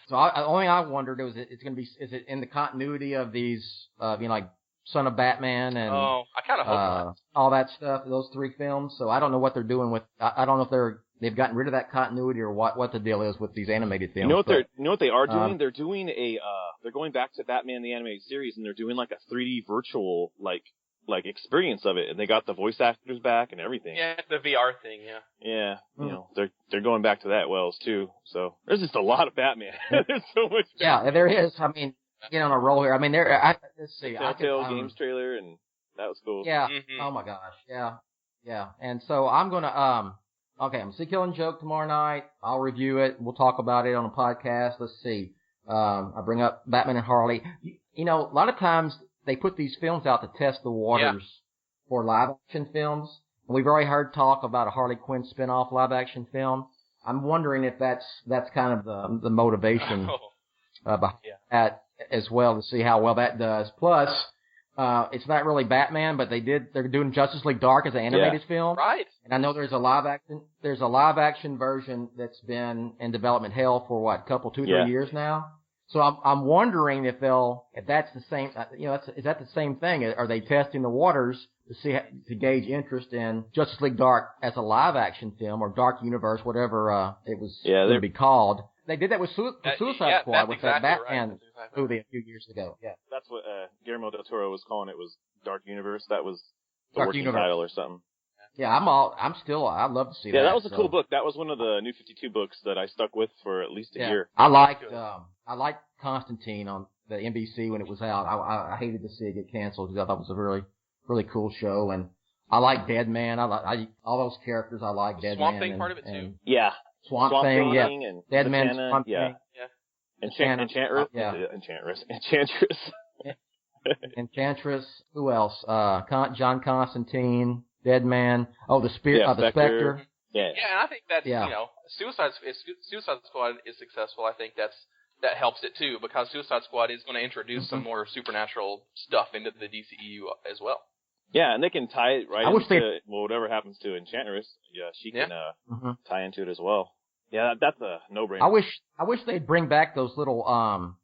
So only I wondered, is it in the continuity of these, like Son of Batman and I kind of hope not. All that stuff, those three films. So I don't know what they're doing with. I don't know if they've gotten rid of that continuity or what the deal is with these animated films. You know what they are doing? They're doing they're going back to Batman the Animated Series, and they're doing like a 3D virtual like experience of it, and they got the voice actors back and everything. Yeah, the VR thing, Yeah, they're going back to that Wells too. So there's just a lot of Batman. There's so much. Yeah, there is. I mean, get on a roll here. I mean, let's see. Telltale Games trailer, and that was cool. Yeah. Oh my gosh. Yeah. And so I'm gonna I'm gonna see Killing Joke tomorrow night. I'll review it. We'll talk about it on a podcast. Let's see. I bring up Batman and Harley. A lot of times they put these films out to test the waters for live action films. And we've already heard talk about a Harley Quinn spin-off live action film. I'm wondering if that's kind of the motivation behind that as well, to see how well that does. Plus, it's not really Batman, but they're doing Justice League Dark as an animated film. Right. And I know there's a live action version that's been in development hell for 2-3 years now. So I'm wondering if that's the same, is that the same thing? Are they testing the waters to gauge interest in Justice League Dark as a live action film or Dark Universe, whatever it was going to be called? They did that with Suicide Squad with that Batman movie a few years ago. Yeah, that's what Guillermo del Toro was calling it, was Dark Universe. That was the Dark working Universe title or something. Yeah, I'd love to see that. Yeah, that was a cool book. That was one of the New 52 books that I stuck with for at least a year. I liked Constantine on the NBC when it was out. I hated to see it get canceled because I thought it was a really, really cool show. And I like Dead Man. All those characters. I like Dead Man. Swamp Thing part of it too. Yeah. Swamp Thing, yeah. And Dead Man, Swamp Thing. Enchantress. Enchantress. Who else? John Constantine. Dead Man. Oh, the Spectre. Yeah. Yeah, and I think that's Suicide Squad is successful. I think that helps it too, because Suicide Squad is going to introduce some more supernatural stuff into the DCEU as well. Yeah, and they can tie it right into whatever happens to Enchantress. Yeah, she can tie into it as well. Yeah, that's a no-brainer. I wish they'd bring back those little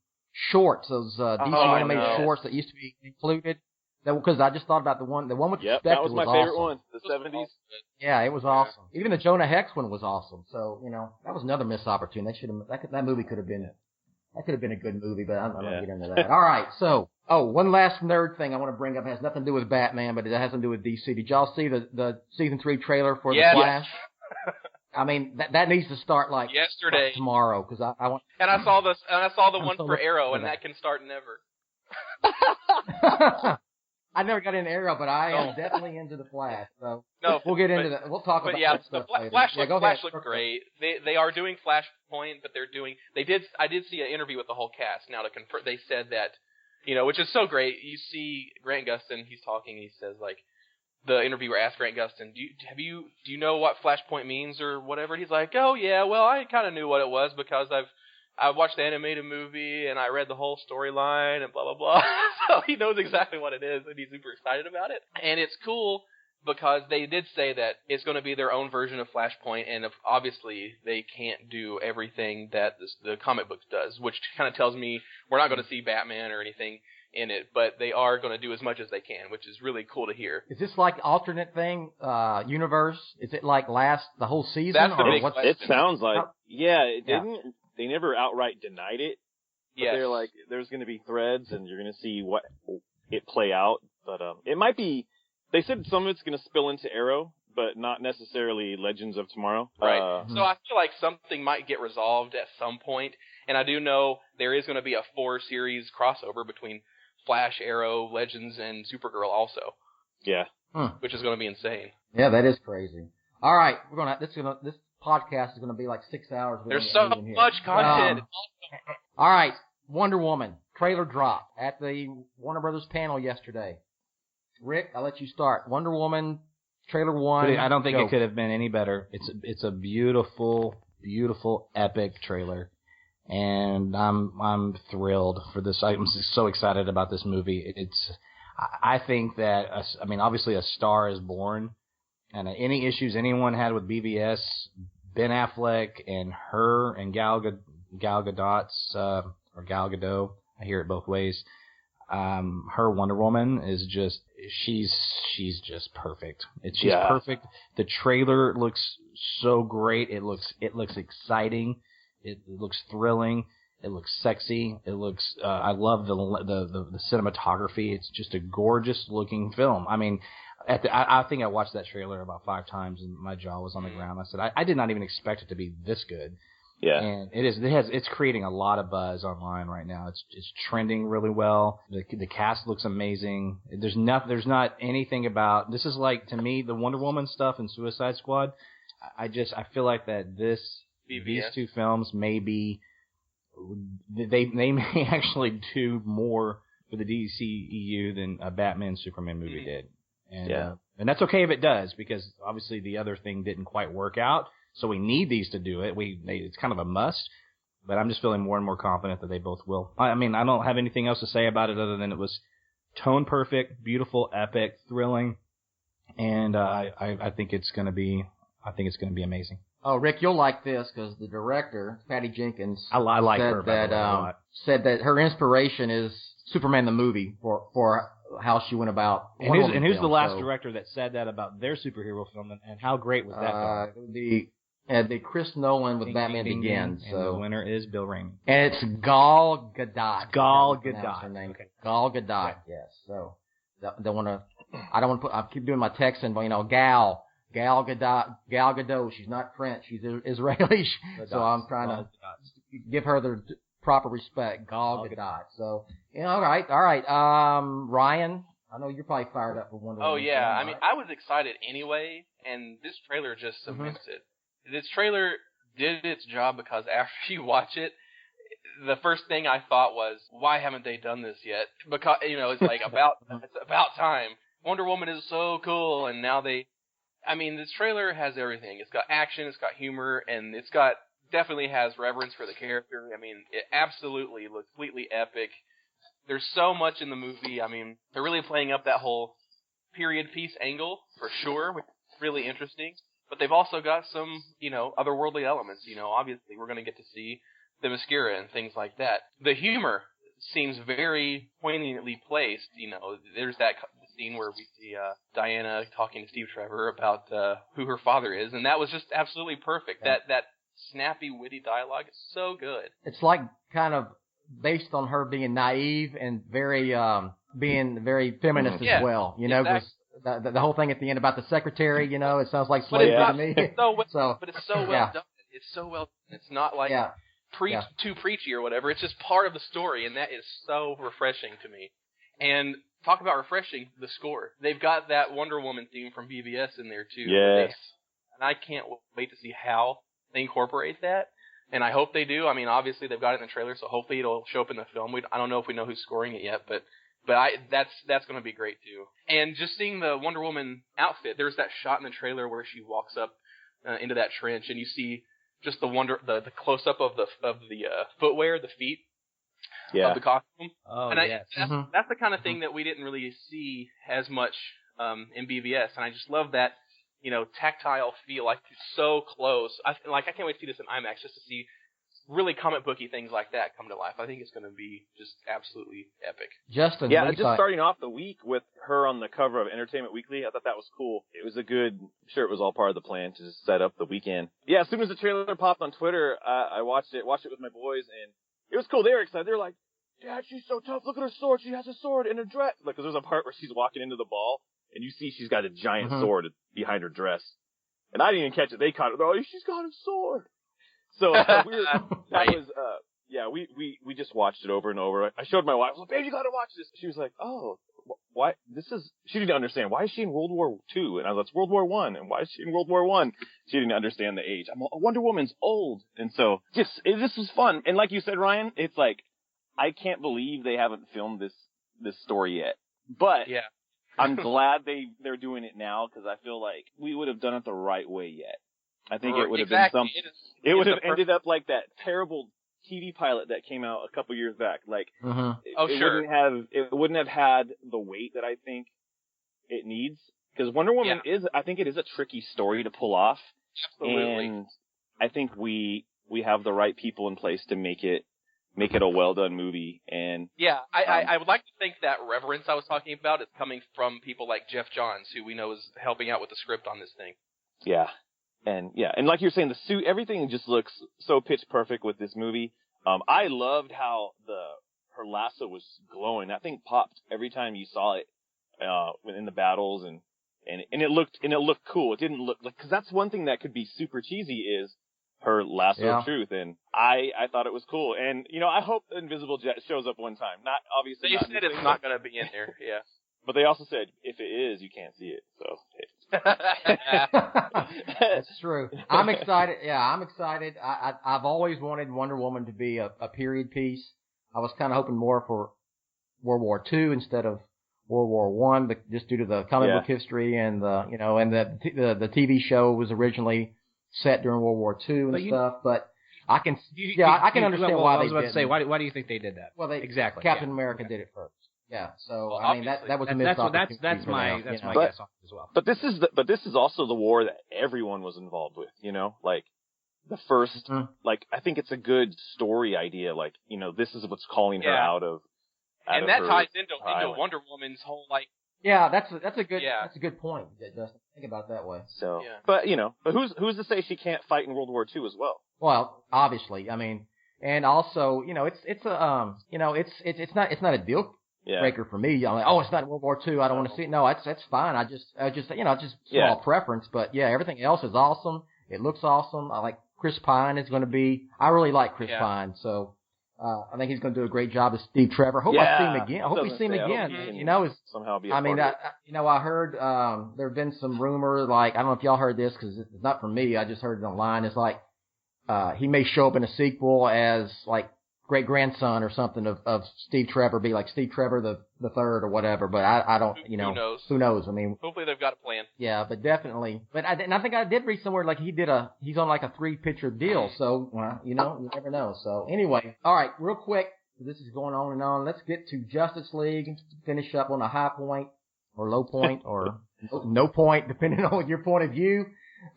shorts, those DC animated shorts that used to be included. Because I just thought about the one with the Spectre. That was my favorite awesome. one, the 70s. Yeah, it was awesome. Even the Jonah Hex one was awesome. So, that was another missed opportunity. That movie could have been a good movie, but I'm not going to get into that. All right, so, one last nerd thing I want to bring up. It has nothing to do with Batman, but it has to do with DC. Did y'all see the season 3 trailer for The Flash? I mean, that needs to start yesterday, tomorrow, because I want. And I saw the one for Arrow, and that can start never. I never got into Arrow, but I am definitely into The Flash. So we'll get into that. We'll talk about that stuff later. Flash looked great. They are doing Flashpoint, but I did see an interview with the whole cast now to confirm. They said that, which is so great. You see Grant Gustin, he's talking, he says, the interviewer asked Grant Gustin, do you know what Flashpoint means or whatever? And he's like, oh yeah, well I kind of knew what it was because I watched the animated movie and I read the whole storyline and blah, blah, blah. So he knows exactly what it is and he's super excited about it. And it's cool because they did say that it's going to be their own version of Flashpoint, and obviously they can't do everything that the comic book does, which kind of tells me we're not going to see Batman or anything in it, but they are going to do as much as they can, which is really cool to hear. Is this like alternate thing, universe? Is it like the whole season? That's the big question. It sounds like, they never outright denied it. But they're like, there's going to be threads, and you're going to see what it play out. But it might be. They said some of it's going to spill into Arrow, but not necessarily Legends of Tomorrow. Right. So I feel like something might get resolved at some point, and I do know there is going to be a 4-series crossover between Flash, Arrow, Legends, and Supergirl also. Yeah. Which is going to be insane. Yeah, that is crazy. All right, this podcast is going to be like 6 hours. There's so much content. All right, Wonder Woman trailer drop at the Warner Brothers panel yesterday. Rick, I'll let you start. Wonder Woman trailer 1. I don't think it could have been any better. It's a beautiful, beautiful, epic trailer, and I'm thrilled for this. I'm so excited about this movie. I think that obviously a star is born, and any issues anyone had with BVS, Ben Affleck and her and Gal Gadot's or Gal Gadot, I hear it both ways. Her Wonder Woman is just she's just perfect. She's perfect. The trailer looks so great. It looks exciting. It looks thrilling. It looks sexy. It looks. I love the cinematography. It's just a gorgeous looking film. I mean, I think I watched that trailer about 5 times and my jaw was on the ground. I said I did not even expect it to be this good. Yeah. And it's creating a lot of buzz online right now. It's trending really well. The cast looks amazing. There's not anything about, this is like, to me, the Wonder Woman stuff and Suicide Squad. I feel like that these 2 films may be, they may actually do more for the DCEU than a Batman Superman movie did. And, and that's okay if it does, because obviously the other thing didn't quite work out. So we need these to do it. It's kind of a must, but I'm just feeling more and more confident that they both will. I mean, I don't have anything else to say about it other than it was tone perfect, beautiful, epic, thrilling, and I think it's going to be I think it's going to be amazing. Oh, Rick, you'll like this because the director, Patty Jenkins, I like her said a lot. Said that her inspiration is Superman the movie for how she went about. And who's the last director that said that about their superhero film, and how great was that film? The Chris Nolan with Batman Begins. And the winner is Bill Raimi. And it's Gal Gadot. Gal Gadot. Her name. Okay. Gal Gadot. Yes. So don't want to. I don't want to put. I keep doing my Texan, but Gal Gadot. She's not French. She's Israeli. So I'm trying to give her the proper respect. Gal Gadot. So all right. Ryan, I know you're probably fired up for Wonder Woman. Oh yeah. I mean, I was excited anyway, and this trailer just cements it. This trailer did its job because after you watch it, the first thing I thought was, why haven't they done this yet? Because, it's like it's about time. Wonder Woman is so cool, and now this trailer has everything. It's got action, it's got humor, and definitely has reverence for the character. I mean, it absolutely looks completely epic. There's so much in the movie. I mean, they're really playing up that whole period piece angle, for sure, which is really interesting. But they've also got some, otherworldly elements. Obviously we're going to get to see the mascara and things like that. The humor seems very poignantly placed. There's that scene where we see Diana talking to Steve Trevor about who her father is, and that was just absolutely perfect. Yeah. That snappy, witty dialogue is so good. It's like kind of based on her being naive and being very feminist as well. Exactly. The whole thing at the end about the secretary, it sounds like slavery to me. But it's so well done. It's so well done. It's not like too preachy or whatever. It's just part of the story, and that is so refreshing to me. And talk about refreshing, the score. They've got that Wonder Woman theme from BVS in there, too. Yes. And I can't wait to see how they incorporate that. And I hope they do. I mean, obviously, they've got it in the trailer, so hopefully it'll show up in the film. I don't know if we know who's scoring it yet, but that's going to be great too. And just seeing the Wonder Woman outfit, there's that shot in the trailer where she walks up into that trench, and you see just the close up of the footwear, the feet of the costume. Oh, and yes. That's the kind of thing that we didn't really see as much in BVS, and I just love that tactile feel, like it's so close. I can't wait to see this in IMAX just to see really comic booky things like that come to life. I think it's going to be just absolutely epic. Just starting off the week with her on the cover of Entertainment Weekly, I thought that was cool. It was I'm sure it was all part of the plan to just set up the weekend. Yeah, as soon as the trailer popped on Twitter, I watched it with my boys, and it was cool. They were excited. They were like, Dad, she's so tough. Look at her sword. She has a sword in her dress. Like, 'cause there's a part where she's walking into the ball, and you see she's got a giant sword behind her dress. And I didn't even catch it. They caught it. Oh, she's got a sword. So we just watched it over and over. I showed my wife, I was like, babe, you gotta watch this. She was like, oh, why? She didn't understand. Why is she in World War II? And I was like, it's World War I. And why is she in World War I? She didn't understand the age. Wonder Woman's old. And so this was fun. And like you said, Ryan, it's like, I can't believe they haven't filmed this story yet. But yeah. I'm glad they're doing it now, because I feel like we would have done it the right way yet. I think it would have been something. It would have ended up like that terrible TV pilot that came out a couple years back. Like, it wouldn't have had the weight that I think it needs. Because Wonder Woman I think it is a tricky story to pull off. Absolutely. And I think we have the right people in place to make it a well done movie. And I would like to think that reverence I was talking about is coming from people like Jeff Johns, who we know is helping out with the script on this thing. Yeah. And like you're saying, the suit, everything just looks so pitch perfect with this movie. I loved how her lasso was glowing. That thing popped every time you saw it in the battles, and it looked cool. It didn't look like, because that's one thing that could be super cheesy is her lasso of truth, and I thought it was cool. And I hope the Invisible Jet shows up one time. Not obviously. They said it's not going to be in there. Yeah. But they also said if it is, you can't see it. So. That's true. I'm excited. Yeah, I'm excited. I've always wanted Wonder Woman to be a period piece. I was kind of hoping more for World War II instead of World War I, but just due to the comic book history and the TV show was originally set during World War II and stuff. But I can understand why they did. I was about to say, why do you think they did that? Well, exactly. Captain America did it first. Yeah. So Well, I mean that was a missed opportunity. That's my them, guess on it as well. But this is also the war that everyone was involved with, you know, like the first, like, I think it's a good story idea. Like, you know, this is what's calling her out of that her ties into island. Wonder Woman's whole, like, yeah, that's a good point, Justin. Think about it that way. So, but you know, but who's to say she can't fight in World War II as well? Well, obviously, I mean, and also, you know, it's not a deal breaker for me. I'm like, oh, it's not World War II. I don't want to see it. No, that's fine. I just you know, just small preference. But yeah, everything else is awesome. It looks awesome. I like Chris Pine is going to be. I really like Chris Pine. So I think he's going to do a great job as Steve Trevor. Hope I see him again. I hope we see him again. You know, somehow be. I heard there have been some rumor. Like, I don't know if y'all heard this because it's not from me. I just heard it online. It's like he may show up in a sequel as like great grandson or something of Steve Trevor, be like Steve Trevor the third or whatever. But I don't, you know, who knows? I mean, hopefully they've got a plan. Yeah, but definitely. But I think I did read somewhere like he's on like a 3-picture deal. So you know, you never know. So anyway, all right, real quick. This is going on and on. Let's get to Justice League. Finish up on a high point or low point or no point, depending on your point of view.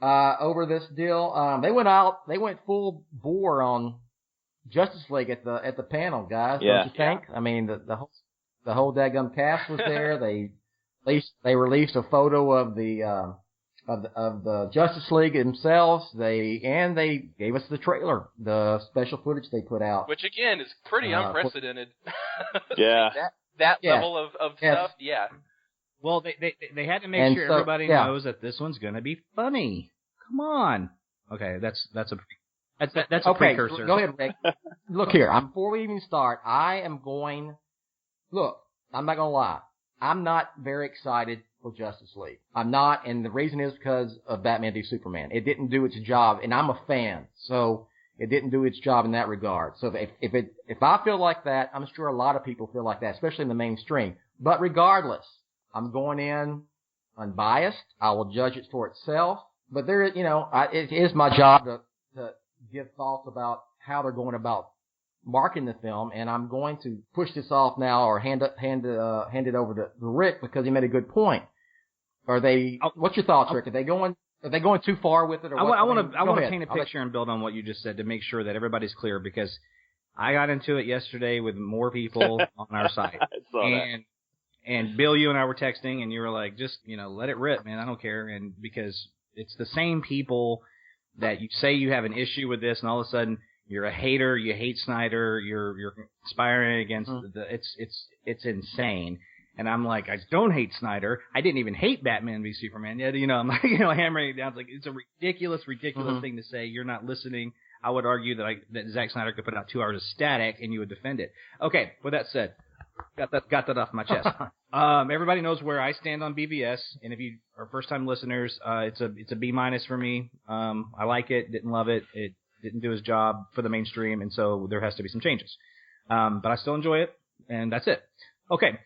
Over this deal, they went full bore on Justice League at the panel, guys. Don't you think? I mean, the whole daggum cast was there. They released a photo of the Justice League themselves. They gave us the trailer, the special footage they put out, which again is pretty unprecedented. that level of stuff. Yeah. Well, they had to make sure everybody knows that this one's going to be funny. Come on. Okay, that's a precursor. Go ahead, Rick. Look here. Before we even start, I'm not going to lie. I'm not very excited for Justice League. I'm not, and the reason is because of Batman v Superman. It didn't do its job, and I'm a fan, so it didn't do its job in that regard. So if I feel like that, I'm sure a lot of people feel like that, especially in the mainstream. But regardless, I'm going in unbiased. I will judge it for itself. But it is my job to give thoughts about how they're going about marketing the film, and I'm going to push this off now or hand it over to Rick because he made a good point. What's your thoughts, Rick? Are they going too far with it? Or I want to paint a picture and build on what you just said to make sure that everybody's clear, because I got into it yesterday with more people on our site. I saw that. And Bill, you and I were texting, and you were like, just, let it rip, man. I don't care. And because it's the same people that you say you have an issue with this, and all of a sudden you're a hater, you hate Snyder, you're conspiring against it's insane. And I'm like, I don't hate Snyder. I didn't even hate Batman v Superman. Yet, I'm like, hammering it down. It's like, it's a ridiculous thing to say. You're not listening. I would argue that Zack Snyder could put out 2 hours of static and you would defend it. Okay, with that said, got that off my chest. Everybody knows where I stand on BVS, and if you are first time listeners, it's a B- for me. I like it, didn't love it. It didn't do his job for the mainstream, and so there has to be some changes. But I still enjoy it, and that's it. Okay.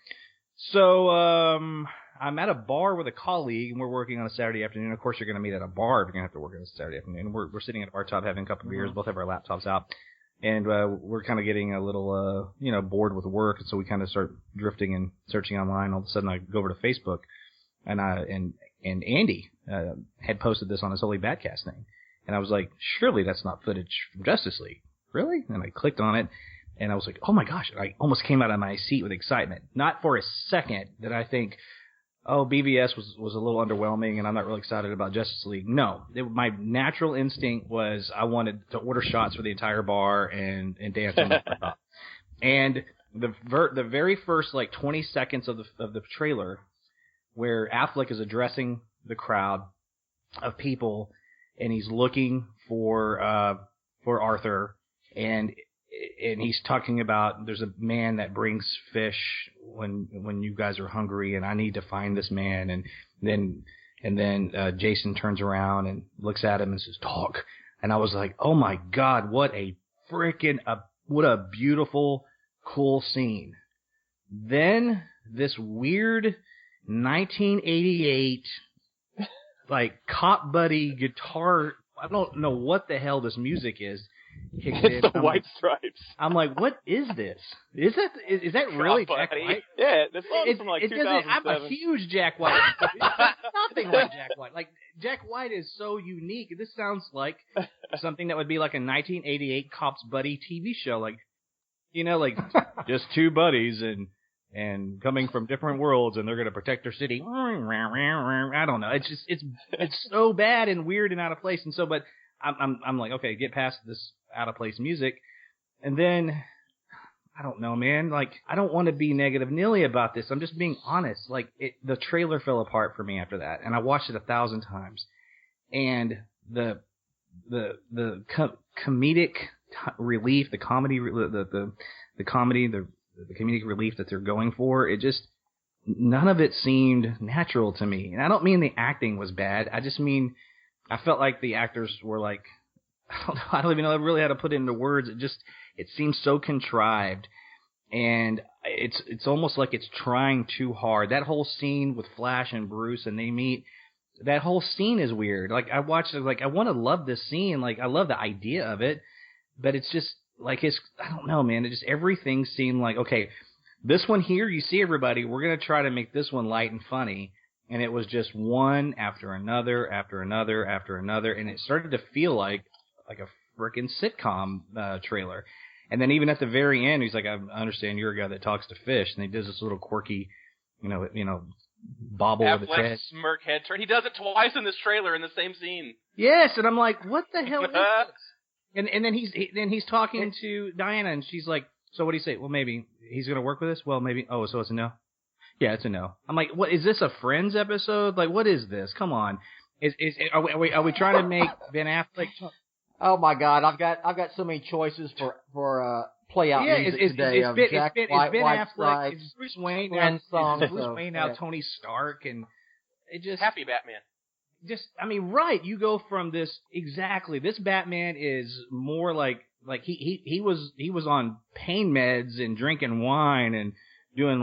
So, I'm at a bar with a colleague, and we're working on a Saturday afternoon. Of course, you're going to meet at a bar if you're going to have to work on a Saturday afternoon. We're sitting at a bar top having a couple of beers, both have our laptops out. And we're kind of getting a little, bored with work, and so we kind of start drifting and searching online. All of a sudden, I go over to Facebook, and Andy had posted this on his Holy Batcast thing, and I was like, surely that's not footage from Justice League, really? And I clicked on it, and I was like, oh my gosh! I almost came out of my seat with excitement. Not for a second did I think, oh, BVS was a little underwhelming, and I'm not really excited about Justice League. No, my natural instinct was I wanted to order shots for the entire bar and dance on the top. And the very first 20 seconds of the trailer, where Affleck is addressing the crowd of people, and he's looking for Arthur, and he's talking about there's a man that brings fish when you guys are hungry, and I need to find this man. And then Jason turns around and looks at him and says, talk. And I was like, oh my God, what a beautiful, cool scene. Then this weird 1988 cop buddy guitar. I don't know what the hell this music is. It's the white stripes. I'm like, what is this? Is that really Jack White? Yeah, the song's from like 2007. I'm a huge Jack White. It's nothing like Jack White. Like, Jack White is so unique. This sounds like something that would be like a 1988 Cops Buddy TV show. Like, like just two buddies and coming from different worlds, and they're going to protect their city. I don't know. It's just it's so bad and weird and out of place. And so, but I'm like, okay, get past this out of place music, and then I don't know, man. Like, I don't want to be negative Nelly about this. I'm just being honest. Like, the trailer fell apart for me after that, and I watched it 1,000 times, and the comedic relief, the comedic relief that they're going for, none of it seemed natural to me. And I don't mean the acting was bad. I just mean I felt like the actors were like, I don't even know really how to put it into words. It seems so contrived, and it's almost like it's trying too hard. That whole scene with Flash and Bruce and they meet, that whole scene is weird. Like, I watched it, like, I want to love this scene. Like, I love the idea of it, but it's just like, I don't know, man. Everything seemed like, okay, this one here, you see everybody, we're going to try to make this one light and funny. And it was just one after another, after another, after another. And it started to feel like a freaking sitcom trailer. And then even at the very end, he's like, I understand you're a guy that talks to fish. And he does this little quirky, bobble with his head. Smirk head turn. He does it twice in this trailer in the same scene. Yes. And I'm like, what the hell is this? And then he's talking to Diana, and she's like, so what do you say? Well, maybe he's going to work with us? Well, maybe. Oh, so it's a no? Yeah, it's a no. I'm like, what is this, a Friends episode? Like, what is this? Come on. Are we trying to make Ben Affleck? Oh my God, I've got so many choices for play out music today. It's Ben Affleck, it's Bruce Wayne, Friends songs. Bruce Wayne now, Tony Stark, and it just Happy Batman. Right. You go from this Batman is more like he was on pain meds and drinking wine and doing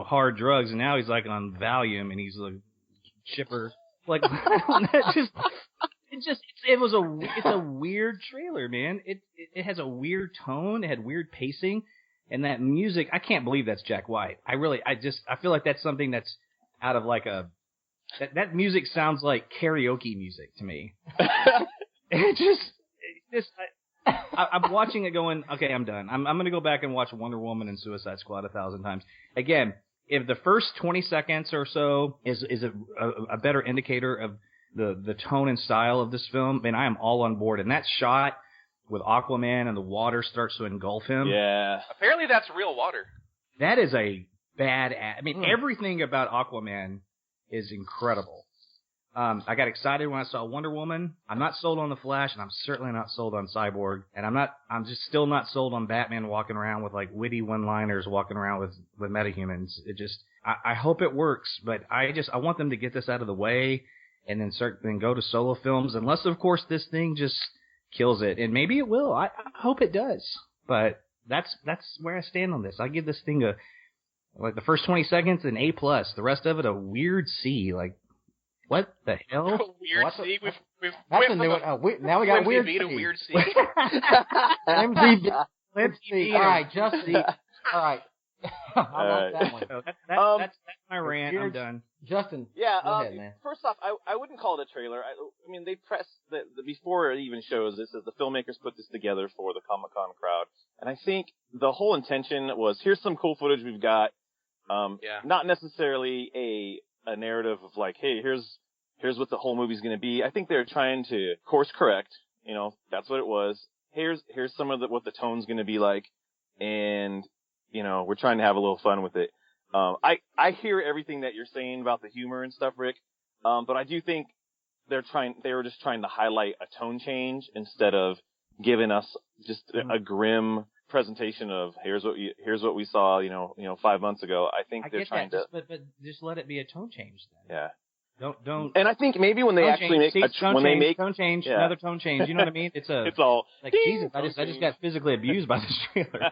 hard drugs, and now he's like on Valium and he's like chipper. Like, it's a weird trailer, man. It has a weird tone. It had weird pacing, and that music, I can't believe that's Jack White. I feel like that's something that's out of like that music sounds like karaoke music to me. I'm watching it going, okay, I'm done. I'm going to go back and watch Wonder Woman and Suicide Squad 1,000 times. Again, if the first 20 seconds or so is a better indicator of the tone and style of this film, then I am all on board. And that shot with Aquaman and the water starts to engulf him. Yeah. Apparently that's real water. That is a bad everything about Aquaman is incredible. I got excited when I saw Wonder Woman. I'm not sold on the Flash, and I'm certainly not sold on Cyborg. And I'm just still not sold on Batman walking around with like witty one-liners, walking around with metahumans. I hope it works, but I want them to get this out of the way and then go to solo films, unless of course this thing just kills it, and maybe it will. I hope it does, but that's where I stand on this. I give this thing the first 20 seconds an A+, the rest of it a weird C. Like, what the hell? Weird C. We've that's a new one. Now we got weird C. Weird C. MDB. Let's see. All right, just see. All right. I like that one. So that's my rant. I'm done. Justin. Yeah. Go ahead, man. First off, I wouldn't call it a trailer. I mean, they pressed the before it even shows this, as the filmmakers put this together for the Comic-Con crowd, and I think the whole intention was, here's some cool footage we've got. Not necessarily a narrative of like, hey, here's what the whole movie's going to be. I think they're trying to course correct. That's what it was. Here's some of what the tone's going to be like, and we're trying to have a little fun with it. I hear everything that you're saying about the humor and stuff, Rick. But I do think they were just trying to highlight a tone change instead of giving us just a grim presentation of here's what we saw 5 months ago. I think they're trying to, but just let it be a tone change then. Yeah. Don't. And I think maybe when they actually make tone change, another tone change. You know what I mean? It's all like, Jesus. I just got physically abused by this trailer.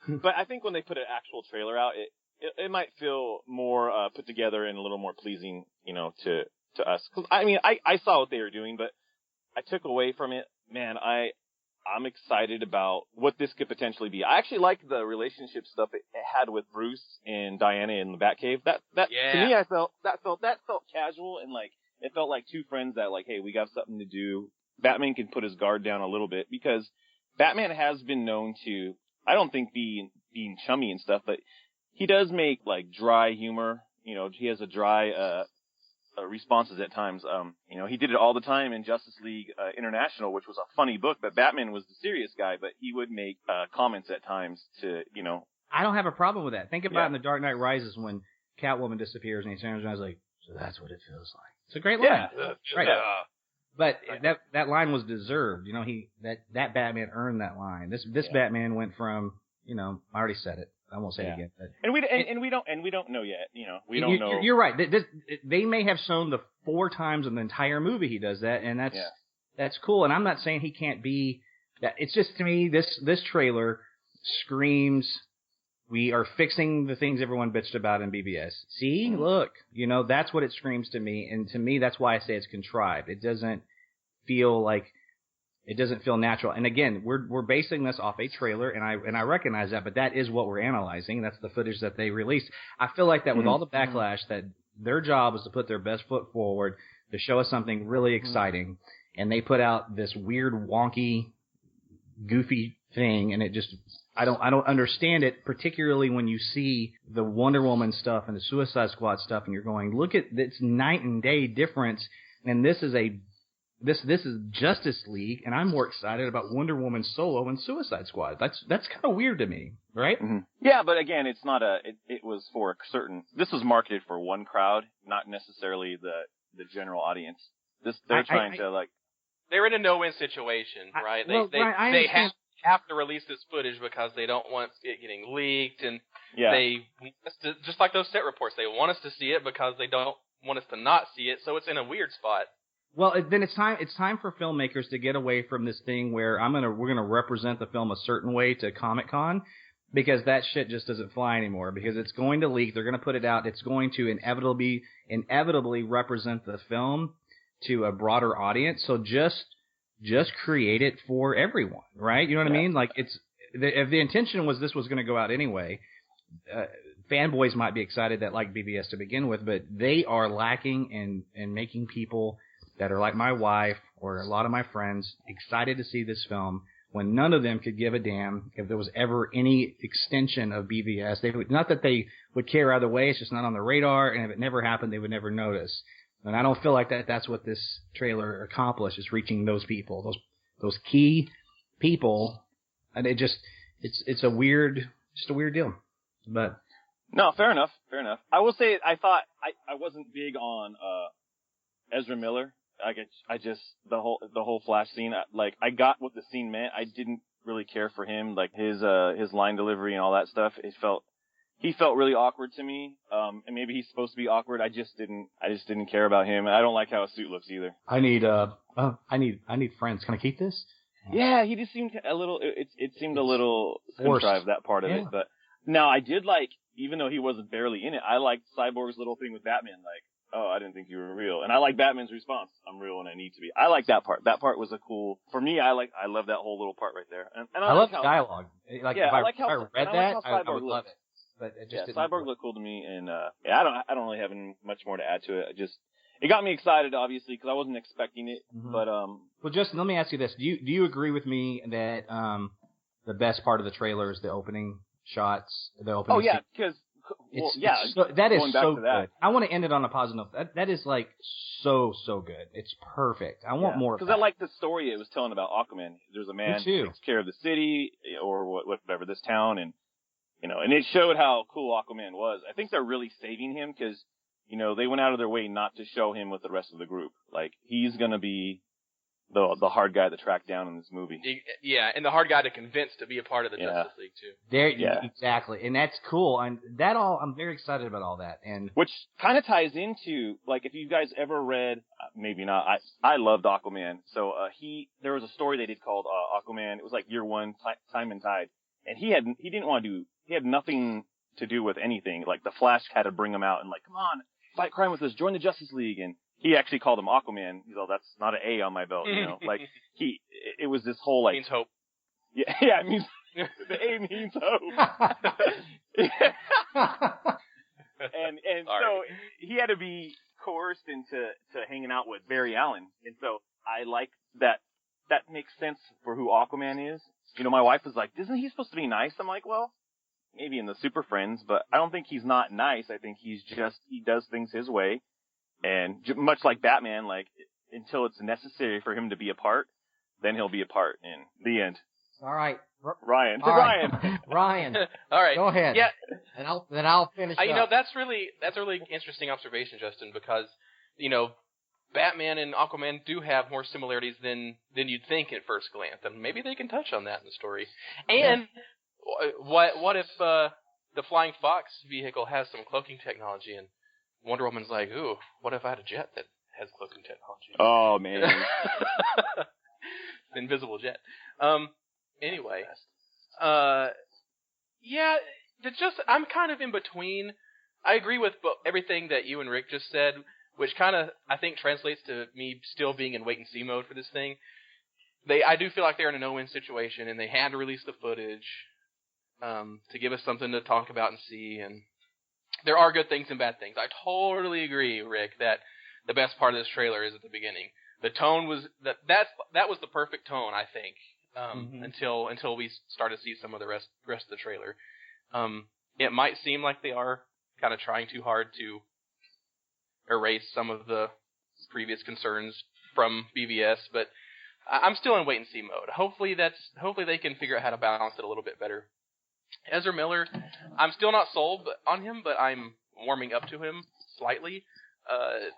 But I think when they put an actual trailer out, it might feel more put together and a little more pleasing, to us. 'Cause I mean, I saw what they were doing, but I took away from it. Man, I I'm excited about what this could potentially be. I actually like the relationship stuff it had with Bruce and Diana in the Batcave. That Yeah. to me, I felt that felt casual, and like it felt like two friends that like, hey, we got something to do. Batman can put his guard down a little bit because Batman has been known to, I don't think being chummy and stuff, but he does make like dry humor. You know, he has a dry responses at times. You know, he did it all the time in Justice League International, which was a funny book, but Batman was the serious guy, but he would make comments at times to, you know. I don't have a problem with that. Think about in The Dark Knight Rises when Catwoman disappears and he turns around and is like, so that's what it feels like. It's a great line. Yeah. Right. But that line was deserved. You know, that Batman earned that line. This Batman went from, you know, I already said it. I won't say it again. But and we don't know yet. You know, we don't know. You're right. They may have shown the 4 times in the entire movie he does that, and that's cool. And I'm not saying he can't be that. It's just, to me, this trailer screams, we are fixing the things everyone bitched about in BVS. See, look, you know, that's what it screams to me. And to me, that's why I say it's contrived. It doesn't feel natural. And again, we're basing this off a trailer, and I recognize that, but that is what we're analyzing. That's the footage that they released. I feel like that with all the backlash, that their job is to put their best foot forward to show us something really exciting. And they put out this weird, wonky, goofy thing, and it just, I don't understand it, particularly when you see the Wonder Woman stuff and the Suicide Squad stuff, and you're going, look at this night and day difference, and this is Justice League, and I'm more excited about Wonder Woman solo and Suicide Squad. That's kind of weird to me, right? Mm-hmm. Yeah, but again, it's not it was for a certain, this was marketed for one crowd, not necessarily the general audience. They're trying to like, they're in a no-win situation, right? They have to release this footage because they don't want it getting leaked, and they just like those set reports, they want us to see it because they don't want us to not see it. So it's in a weird spot. Well, then it's time for filmmakers to get away from this thing where we're gonna represent the film a certain way to Comic-Con, because that shit just doesn't fly anymore, because it's going to leak, they're going to put it out, it's going to inevitably represent the film to a broader audience. So just create it for everyone, right? You know what I mean? Like, if the intention was this was going to go out anyway, fanboys might be excited that like BVS to begin with, but they are lacking in making people that are like my wife or a lot of my friends excited to see this film, when none of them could give a damn if there was ever any extension of BVS. Not that they would care either way, it's just not on the radar, and if it never happened, they would never notice. And I don't feel like that's what this trailer accomplished, is reaching those people, those key people, and it's a weird deal. But no, fair enough. I will say, I thought I wasn't big on Ezra Miller. I just the whole Flash scene. Like, I got what the scene meant. I didn't really care for him, like his line delivery and all that stuff. He felt really awkward to me. And maybe he's supposed to be awkward. I just didn't care about him. And I don't like how his suit looks either. I need friends. Can I keep this? Yeah, he just seemed a little. It seemed a little contrived, that part of it. But now I did like, even though he wasn't barely in it, I liked Cyborg's little thing with Batman, like, oh, I didn't think you were real. And I like Batman's response, I'm real and I need to be. I like that part. That part was for me, I love that whole little part right there. And I love the dialogue. Like, yeah, if I like how I read that, I would love it. But it just Cyborg looked cool to me, and I don't really have much more to add to it. It got me excited, obviously, because I wasn't expecting it. Mm-hmm. But well, Justin, let me ask you this: do you agree with me that the best part of the trailer is the opening shots? Oh yeah, because that is so good. That. I want to end it on a positive note. That is like so good. It's perfect. I want more of that. Because I like the story it was telling about Aquaman. There's a man who takes care of the city or whatever, this town, and and it showed how cool Aquaman was. I think they're really saving him because they went out of their way not to show him with the rest of the group. Like, he's gonna be the hard guy to track down in this movie. Yeah, and the hard guy to convince to be a part of the Justice League too. Exactly, and that's cool. And I'm very excited about all that. And which kind of ties into, like, if you guys ever read, maybe not. I loved Aquaman. So there was a story they did called Aquaman. It was like Year One, Time and Tide, and he didn't want to do. He had nothing to do with anything. Like, the Flash had to bring him out and, like, come on, fight crime with us, join the Justice League, and he actually called him Aquaman. He's all, that's not an A on my belt, Like, it was this whole, like... It means hope. Yeah, it means... the A means hope. and so he had to be coerced into hanging out with Barry Allen. And so I like that makes sense for who Aquaman is. My wife was like, isn't he supposed to be nice? I'm like, well, maybe in the Super Friends, but I don't think he's not nice. I think he does things his way. And much like Batman, like, until it's necessary for him to be a part, then he'll be a part. In the end. All right. Ryan. All right. Ryan. All right. Go ahead. Yeah. And I'll finish up. That's a really interesting observation, Justin, because, Batman and Aquaman do have more similarities than you'd think at first glance, and maybe they can touch on that in the story. And what if the Flying Fox vehicle has some cloaking technology, and Wonder Woman's like, ooh, what if I had a jet that has cloaking technology? Oh, man. The invisible jet. Anyway. I'm kind of in between. I agree with everything that you and Rick just said, which kind of, I think, translates to me still being in wait-and-see mode for this thing. I do feel like they're in a no-win situation, and they had to release the footage to give us something to talk about and see, and there are good things and bad things. I totally agree, Rick, that the best part of this trailer is at the beginning. The tone was that was the perfect tone, I think, until we start to see some of the rest of the trailer. It might seem like they are kind of trying too hard to erase some of the previous concerns from BVS, but I'm still in wait-and-see mode. Hopefully they can figure out how to balance it a little bit better. Ezra Miller, I'm still not sold on him, but I'm warming up to him slightly.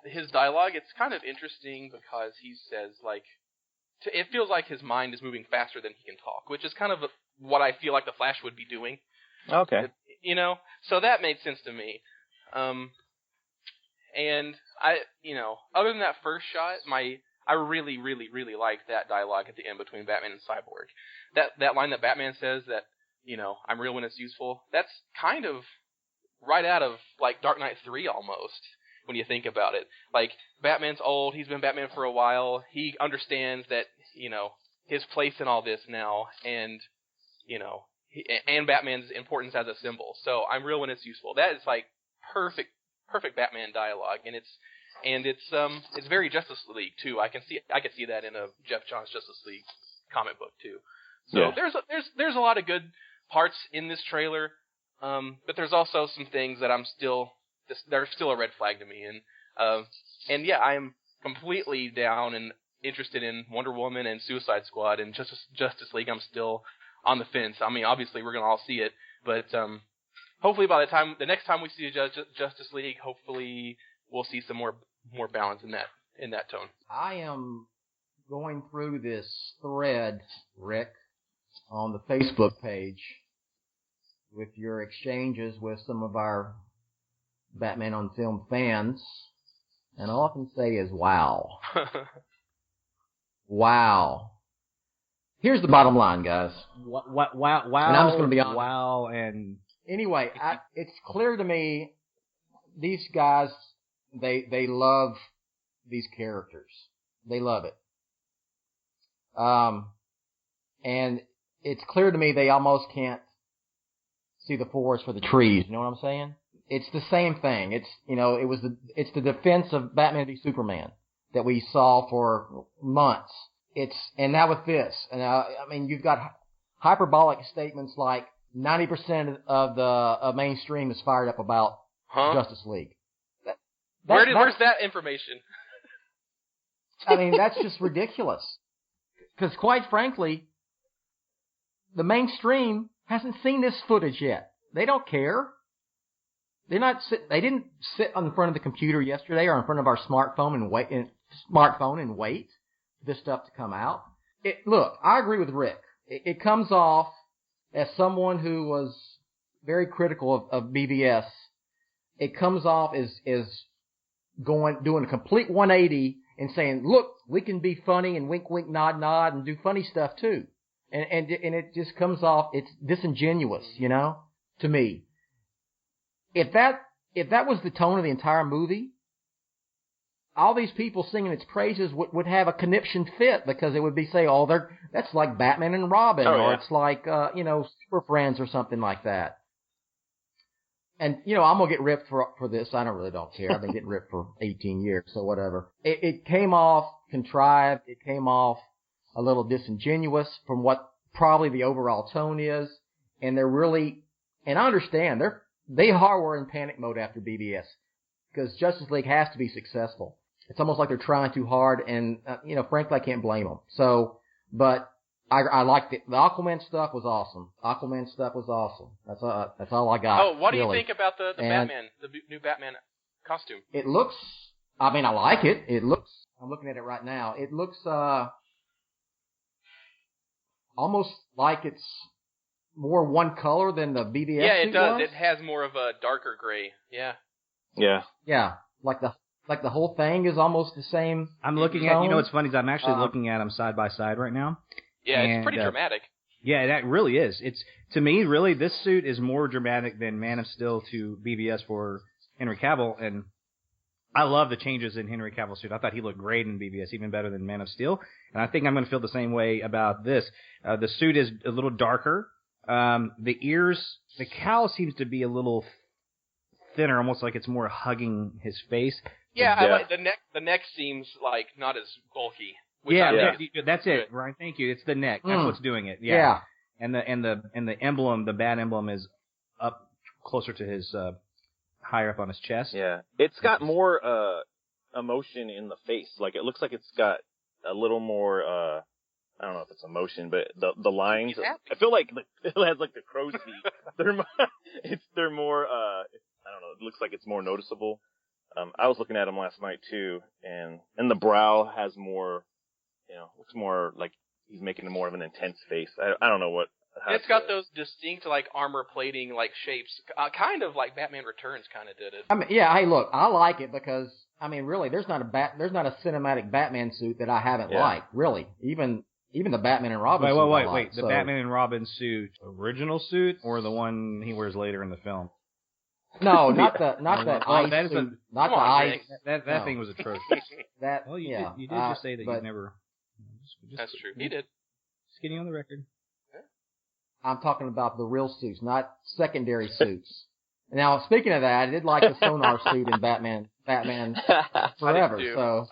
His dialogue, it's kind of interesting because he says, like, it feels like his mind is moving faster than he can talk, which is kind of what I feel like the Flash would be doing. Okay. So that made sense to me. And other than that first shot, I really, really, really like that dialogue at the end between Batman and Cyborg. That line that Batman says that, I'm real when it's useful, that's kind of right out of, like, Dark Knight 3 almost, when you think about it. Like, Batman's old, he's been Batman for a while, he understands that, his place in all this now, and, and Batman's importance as a symbol. So, I'm real when it's useful. That is, like, perfect Batman dialogue, and it's very Justice League too. I could see that in a Jeff Johns Justice League comic book too. So there's a lot of good parts in this trailer, but there's also some things that they're still a red flag to me. And I'm completely down and interested in Wonder Woman and Suicide Squad and Justice League. I'm still on the fence. I mean, obviously we're gonna all see it, but hopefully by the next time we see Justice League, hopefully we'll see some more balance in that tone. I am going through this thread, Rick, on the Facebook page with your exchanges with some of our Batman on Film fans, and all I can say is wow. Wow. Here's the bottom line, guys. Wow. And I'm just going to be honest. Wow. And anyway, it's clear to me these guys, they love these characters. They love it. And it's clear to me they almost can't see the forest for the trees. You know what I'm saying? It's the same thing. It's the defense of Batman v Superman that we saw for months. And now with this, and I mean, you've got hyperbolic statements like 90% of the mainstream is fired up about Justice League. Where's that information? I mean, that's just ridiculous. Because quite frankly, the mainstream hasn't seen this footage yet. They don't care. They didn't sit in front of the computer yesterday or in front of our smartphone and wait for this stuff to come out. Look, I agree with Rick. It comes off as someone who was very critical of BVS. It comes off as doing a complete 180 and saying, look, we can be funny and wink, wink, nod, nod and do funny stuff too. And it just comes off, it's disingenuous, to me. If that was the tone of the entire movie, all these people singing its praises would have a conniption fit because it would be say, that's like Batman and Robin, or it's like, Super Friends or something like that. And, I'm going to get ripped for this. I don't care. I've been getting ripped for 18 years, so whatever. It came off contrived. It came off a little disingenuous from what probably the overall tone is. And they're really, and I understand, they were in panic mode after BVS because Justice League has to be successful. It's almost like they're trying too hard, and, frankly, I can't blame them. So, but I liked it. The Aquaman stuff was awesome. That's all I got. Oh, what do you really. think about the Batman, the new Batman costume? It looks, I like it. I'm looking at it right now. It looks, almost like it's more one color than the BVS Yeah, it does. was. It has more of a darker gray. Yeah. Yeah. Yeah. Like the whole thing is almost the same. I'm looking at, what's funny is I'm actually looking at them side by side right now. Yeah, it's pretty dramatic. Yeah, that really is. To me, really, this suit is more dramatic than Man of Steel to BVS for Henry Cavill, and I love the changes in Henry Cavill's suit. I thought he looked great in BVS, even better than Man of Steel, and I think I'm going to feel the same way about this. The suit is a little darker. The ears, the cowl seems to be a little thinner, almost like it's more hugging his face. Yeah, I like the neck. The neck seems like not as bulky. Yeah, that's it, Ryan. Thank you. It's the neck. That's what's doing it. Yeah. And the emblem, the bat emblem, is up closer to his higher up on his chest. Yeah, it's got more emotion in the face. Like it looks like it's got a little more. I don't know if it's emotion, but the lines. I feel like it has like the crow's feet. they're more. I don't know. It looks like it's more noticeable. I was looking at him last night too, and the brow has more. Looks more like he's making more of an intense face. I don't know what. It's got those distinct like armor plating like shapes, kind of like Batman Returns kind of did it. Hey, look, I like it because really, there's not a cinematic Batman suit that I haven't liked. Really, even the Batman and Robin. Wait, the Batman and Robin suit, original suit, or the one he wears later in the film? No, not that ice suit. Not the ice. That thing was atrocious. You did just say that you've never. That's true. He did. Just getting on the record. I'm talking about the real suits, not secondary suits. Now, speaking of that, I did like the sonar suit in Batman Forever.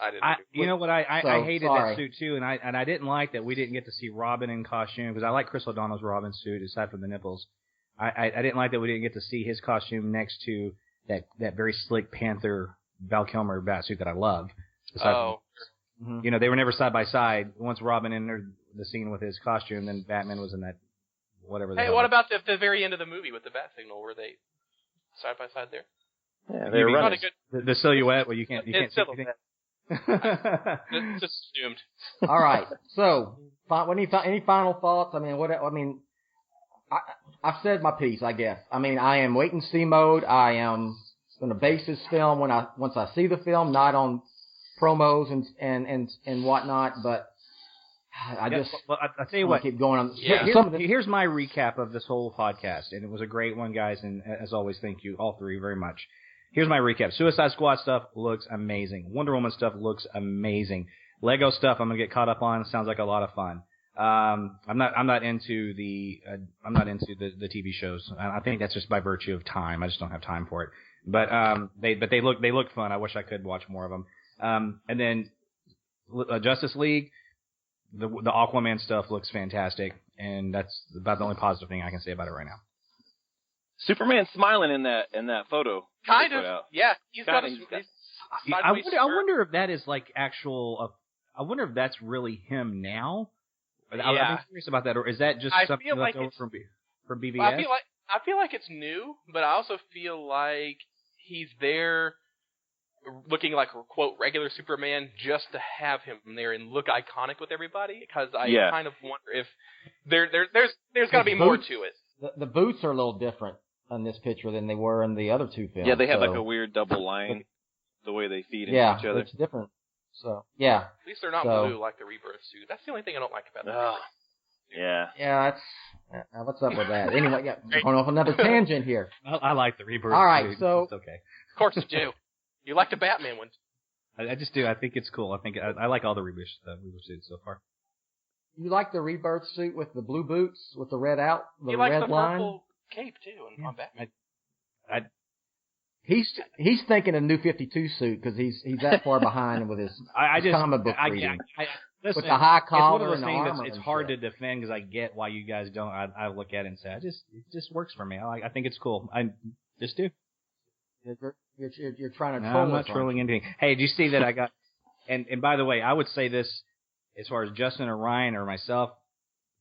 I you know what? I hated that suit too, and I didn't like that we didn't get to see Robin in costume because I like Chris O'Donnell's Robin suit aside from the nipples. I didn't like that we didn't get to see his costume next to that very slick Panther Val Kilmer bat suit that I love. They were never side by side. Once Robin entered the scene with his costume, then Batman was in that whatever. Hey, what about the very end of the movie with the bat signal? Were they side by side there? Yeah, they were running. The silhouette. Well, you can't see anything. Just assumed. All right. So, any final thoughts? I've said my piece, I guess. I am wait and see mode. I am going to base this film once I see the film, not on promos and whatnot. But I tell you what. Keep going on. Here's my recap of this whole podcast, and it was a great one, guys. And as always, thank you all three very much. Here's my recap. Suicide Squad stuff looks amazing. Wonder Woman stuff looks amazing. Lego stuff I'm gonna get caught up on. Sounds like a lot of fun. I'm not into the TV shows. I think that's just by virtue of time. I just don't have time for it. But they look fun. I wish I could watch more of them. And then Justice League, the Aquaman stuff looks fantastic, and that's about the only positive thing I can say about it right now. Superman's smiling in that photo. Kind of. Yeah, he's got his I wonder if that is like actual. I wonder if that's really him now. I'm curious about that, or is that just something left over from BVS? Well, I feel like it's new, but I also feel like he's there looking like a, quote, regular Superman just to have him there and look iconic with everybody, because I kind of wonder if there's got to be more to it. The boots are a little different in this picture than they were in the other two films. Yeah, they have like a weird double line, the way they feed into each other. Yeah, it's different. So, yeah. At least they're not blue like the Rebirth suit. That's the only thing I don't like about that. Yeah. Yeah, what's up with that? Anyway, going off another tangent here. I like the Rebirth suit. All right, so... It's okay. Of course you do. You like the Batman one. I just do. I think it's cool. I think I like all the Rebirth suits so far. You like the Rebirth suit with the blue boots with the red line? He likes the purple cape too on Batman. He's thinking a New 52 suit because he's that far behind with his comic book reading. Listen, with the high collar it's one of those and the things armor it's hard to defend because I get why you guys don't. I look at it and say, it just works for me. I think it's cool. I just do. You're trying to troll. I'm not trolling anything. Hey, did you see that I got? And by the way, I would say this as far as Justin or Ryan or myself.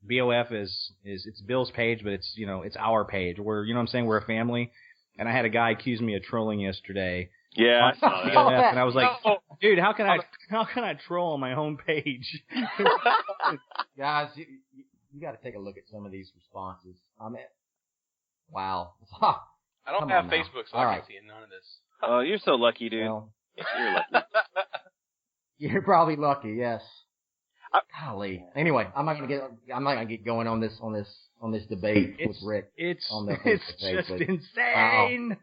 BOF is it's Bill's page, but it's it's our page. We're what I'm saying, we're a family. And I had a guy accuse me of trolling yesterday. Yeah, I saw that. And I was like, dude, how can I troll on my home page? Guys, you got to take a look at some of these responses. I mean, wow. I don't have Facebook, so I can't see none of this. Oh, you're so lucky, dude. Well, you're lucky. You're probably lucky, yes. Golly. Anyway, I'm not gonna get going on this debate with Rick. It's just insane. Wow.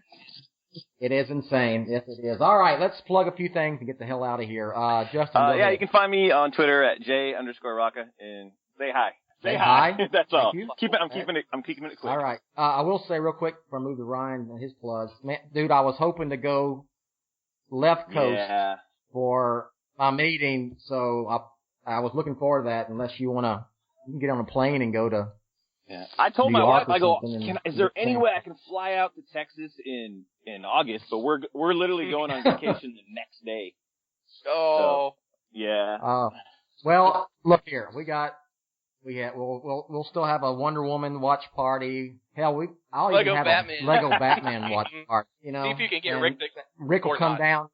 It is insane. Yes, it is. All right, let's plug a few things and get the hell out of here. Justin. Yeah, you can find me on Twitter at j_rocka and say hi. Say hi. That's all. I'm keeping it quick. All right. I will say real quick before I move to Ryan and his plugs. Man, dude, I was hoping to go left coast for my meeting, so I was looking forward to that. Unless you can get on a plane and go to. Yeah. I told my wife, I go, is there any way I can fly out to Texas in August? But we're literally going on vacation the next day. Oh. So, yeah. Well, look here. We'll still have a Wonder Woman watch party. Hell, I'll even have a Lego Batman watch party. See if you can get Rick. Rick will come down.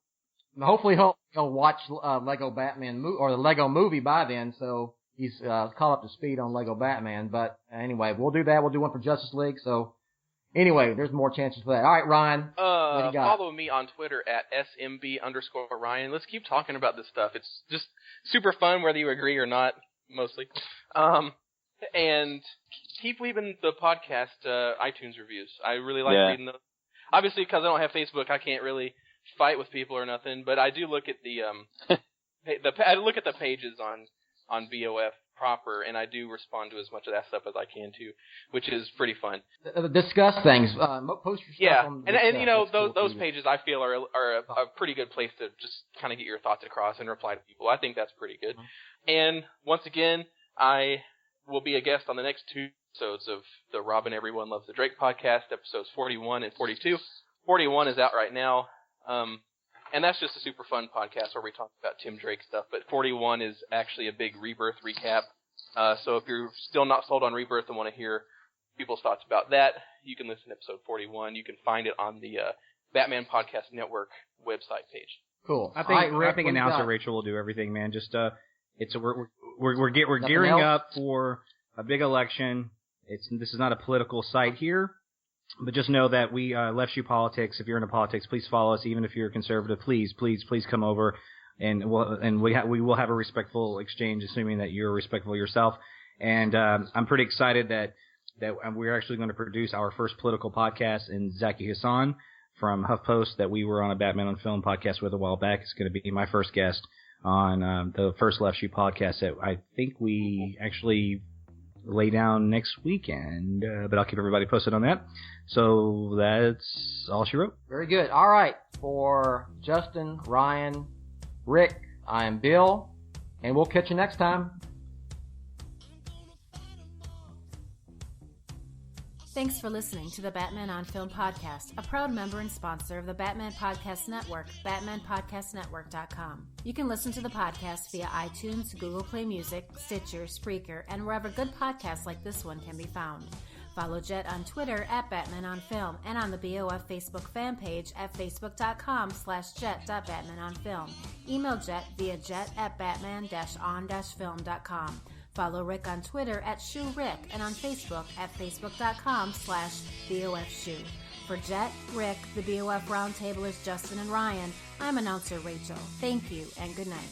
Hopefully he'll watch Lego Batman or the Lego movie by then. So he's caught up to speed on Lego Batman. But anyway, we'll do that. We'll do one for Justice League. So anyway, there's more chances for that. All right, Ryan. What do you got? Follow me on Twitter at SMB_Ryan. Let's keep talking about this stuff. It's just super fun, whether you agree or not, mostly. And keep leaving the podcast iTunes reviews. I really like reading those. Obviously, because I don't have Facebook, I can't really fight with people or nothing. But I do look at I look at the pages on BOF proper, and I do respond to as much of that stuff as I can too, which is pretty fun. Discuss things. Post your stuff. And those pages I feel are a pretty good place to just kind of get your thoughts across and reply to people. I think that's pretty good. And once again, I will be a guest on the next 2 episodes of the Robin Everyone Loves the Drake podcast, episodes 41 and 42. 41 is out right now. And that's just a super fun podcast where we talk about Tim Drake stuff. But 41 is actually a big Rebirth recap. So if you're still not sold on Rebirth and want to hear people's thoughts about that, you can listen to episode 41. You can find it on the Batman Podcast Network website page. Cool. I think announcer Rachel will do everything, man. Just we're gearing up for a big election. This is not a political site here. But just know that we Left Shoe Politics. If you're into politics, please follow us. Even if you're a conservative, please come over, and we will have a respectful exchange, assuming that you're respectful yourself. And I'm pretty excited that we're actually going to produce our first political podcast. And Zaki Hassan from HuffPost, that we were on a Batman on Film podcast with a while back, is going to be my first guest on the first Left Shoe podcast that I think we actually lay down next weekend, but I'll keep everybody posted on that. So that's all she wrote. Very good. All right. For Justin, Ryan, Rick, I'm Bill, and we'll catch you next time. Thanks for listening to the Batman on Film podcast, a proud member and sponsor of the Batman Podcast Network, batmanpodcastnetwork.com. You can listen to the podcast via iTunes, Google Play Music, Stitcher, Spreaker, and wherever good podcasts like this one can be found. Follow Jett on Twitter at Batman on Film and on the BOF Facebook fan page at facebook.com/jet.batmanonfilm. Email Jett via jet@batman-on-film.com. Follow Rick on Twitter at ShoeRick and on Facebook at facebook.com/BOFShoe. For Jett, Rick, the BOF Roundtable is Justin and Ryan. I'm announcer Rachel. Thank you and good night.